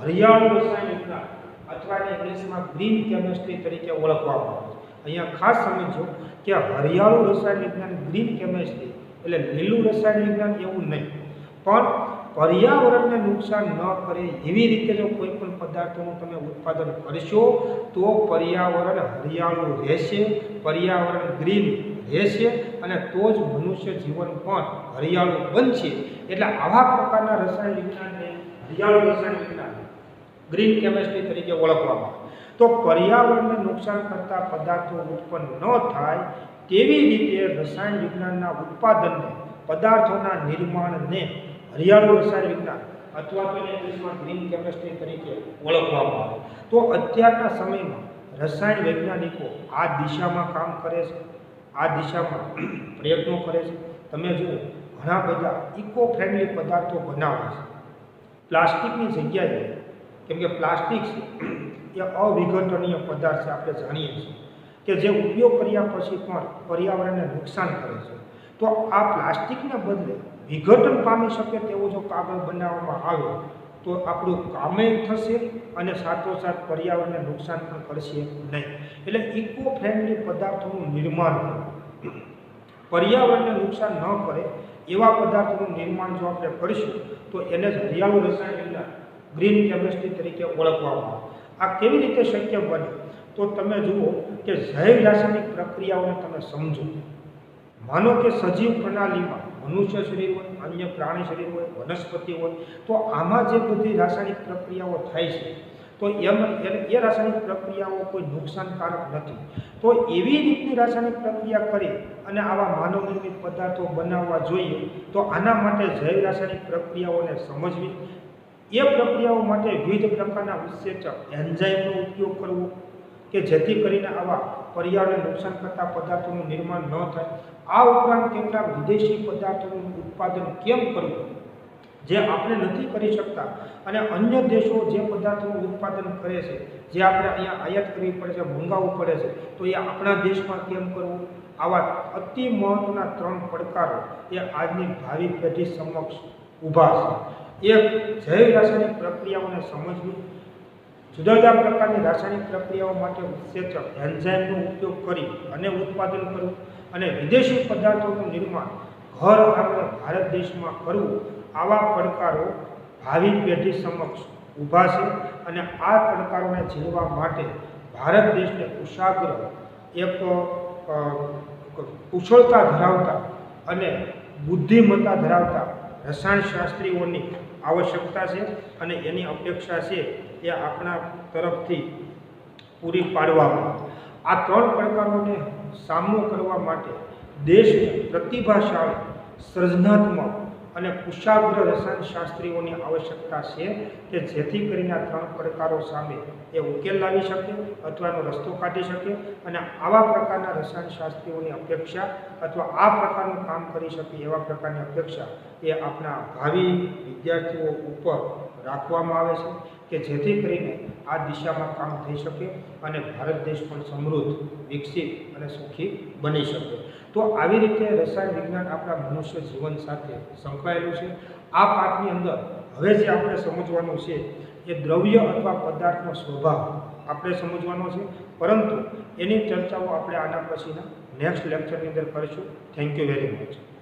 હરિયાળું રસાયણ વિજ્ઞાન અથવા ઇંગ્લિશમાં ગ્રીન કેમિસ્ટ્રી તરીકે ઓળખવામાં આવે છે. અહીંયા ખાસ સમજો કે હરિયાળું રસાયણ વિજ્ઞાન ગ્રીન કેમિસ્ટ્રી એટલે લીલું રસાયણ વિજ્ઞાન એવું નહીં, પણ પર્યાવરણને નુકસાન ન કરે એવી રીતે જો કોઈ પણ પદાર્થોનું તમે ઉત્પાદન કરશો તો પર્યાવરણ હરિયાળું રહેશે, પર્યાવરણ ગ્રીન રહેશે અને તો જ મનુષ્ય જીવન પણ હરિયાળું બનશે. એટલે આવા પ્રકારના રસાયણ વિજ્ઞાનને હરિયાળું રસાયણ વિજ્ઞાન ગ્રીન કેમિસ્ટ્રી તરીકે ઓળખવામાં આવે. તો પર્યાવરણને નુકસાન કરતા પદાર્થો ઉત્પન્ન ન થાય તેવી રીતે રસાયણ વિજ્ઞાનના ઉત્પાદનને, પદાર્થોના નિર્માણને હરિયાળું રસાયણ વિજ્ઞાન અથવા તો ઇંગ્લિશમાં ગ્રીન કેમિસ્ટ્રી તરીકે ઓળખવામાં આવે. તો અત્યારના સમયમાં રસાયણ વૈજ્ઞાનિકો આ દિશામાં કામ કરે છે, આ દિશામાં પ્રયત્નો કરે છે. તમે જુઓ ઘણા બધા ઇકો ફ્રેન્ડલી પદાર્થો બનાવે છે પ્લાસ્ટિકની જગ્યાએ, કેમ કે પ્લાસ્ટિક છે એ અવિઘટનીય પદાર્થ છે, આપણે જાણીએ છીએ કે જે ઉપયોગ કર્યા પછી પણ પર્યાવરણને નુકસાન કરે છે. તો આ પ્લાસ્ટિકને બદલે વિઘટન પામી શકે તેવો જો કાગળ બનાવવામાં આવે તો આપણું કામે થશે અને સાથોસાથ પર્યાવરણને નુકસાન પણ કરશે નહીં. એટલે ઇકો ફ્રેન્ડલી પદાર્થોનું નિર્માણ કરવું, પર્યાવરણને નુકસાન ન કરે એવા પદાર્થોનું નિર્માણ જો આપણે કરીશું તો એને જ હરિયાળું રસાયણ વિજ્ઞાન ગ્રીન કેમિસ્ટ્રી તરીકે ઓળખવામાં આવે. આ કેવી રીતે શક્ય બને, તો તમે જુઓ કે જૈવ રાસાયણિક પ્રક્રિયાઓને તમે સમજો. માનો કે સજીવ પ્રણાલીમાં મનુષ્ય શરીર હોય, અન્ય પ્રાણી શરીર હોય, વનસ્પતિ હોય, તો આમાં જે બધી રાસાયણિક પ્રક્રિયાઓ થાય છે તો એ રાસાયણિક પ્રક્રિયાઓ કોઈ નુકસાનકારક નથી. તો એવી રીતની રાસાયણિક પ્રક્રિયા કરી અને આવા માનવ નિર્મિત પદાર્થો બનાવવા જોઈએ. તો આના માટે જૈવ રાસાયણિક પ્રક્રિયાઓને સમજવી, એ પ્રક્રિયાઓ માટે વિવિધ પ્રકારના ઉત્સેચક એન્ઝાઇમનો ઉપયોગ કરવો કે જેથી કરીને આવા પર્યાવરણને નુકસાન કરતા પદાર્થોનું નિર્માણ ન થાય. આ ઉપરાંત કેટલાક વિદેશી પદાર્થોનું ઉત્પાદન કેમ કરવું જે આપણે નથી કરી શકતા અને અન્ય દેશો જે પદાર્થોનું ઉત્પાદન કરે છે, જે આપણે અહીંયા આયાત કરવી પડે છે, મંગાવવું પડે છે, તો એ આપણા દેશમાં કેમ કરવું. આવા અતિ મહત્ત્વના 3 પડકારો એ આજની ભાવિ પેઢી સમક્ષ ઊભા છે. એક, જૈવ રાસાયણિક પ્રક્રિયાઓને સમજવી, જુદા જુદા પ્રકારની રાસાયણિક પ્રક્રિયાઓ માટે ઉત્સેચક એન્ઝાઇમનો ઉપયોગ કરી અને ઉત્પાદન કરવું, અને વિદેશી પદાર્થોનું નિર્માણ ઘર આંગણે ભારત દેશમાં કરવું. આવા પડકારો ભાવિ પેઢી સમક્ષ ઊભા છે અને આ પડકારોને ઝીલવા માટે ભારત દેશને કુશાગ્ર, એક કુશળતા ધરાવતા અને બુદ્ધિમત્તા ધરાવતા રસાયણશાસ્ત્રીઓની આવશ્યકતા છે અને એની અપેક્ષા છે એ આપણા તરફથી પૂરી પાડવામાં. આ 3 પડકારોને સામનો કરવા માટે દેશને પ્રતિભાશાળી, સર્જનાત્મક અને કુશાગ્ર રસાયણશાસ્ત્રીઓની આવશ્યકતા છે કે જેથી કરીને આ 3 પડકારો સામે એ ઉકેલ લાવી શકે અથવા એનો રસ્તો કાઢી શકે. અને આવા પ્રકારના રસાયણશાસ્ત્રીઓની અપેક્ષા અથવા આ પ્રકારનું કામ કરી શકે એવા પ્રકારની અપેક્ષા એ આપણા ભાવિ વિદ્યાર્થીઓ ઉપર રાખવામાં આવે છે કે જેથી કરીને આ દિશામાં કામ થઈ શકે અને ભારત દેશ પણ સમૃદ્ધ, વિકસિત અને સુખી બની શકે. તો આવી રીતે રસાયણ વિજ્ઞાન આપણા મનુષ્ય જીવન સાથે સંકળાયેલું છે. આ પાઠની અંદર હવે જે આપણે સમજવાનું છે એ દ્રવ્ય અથવા પદાર્થનો સ્વભાવ આપણે સમજવાનો છે, પરંતુ એની ચર્ચાઓ આપણે આના પછીના નેક્સ્ટ લેક્ચરની અંદર કરીશું. Thank you very much.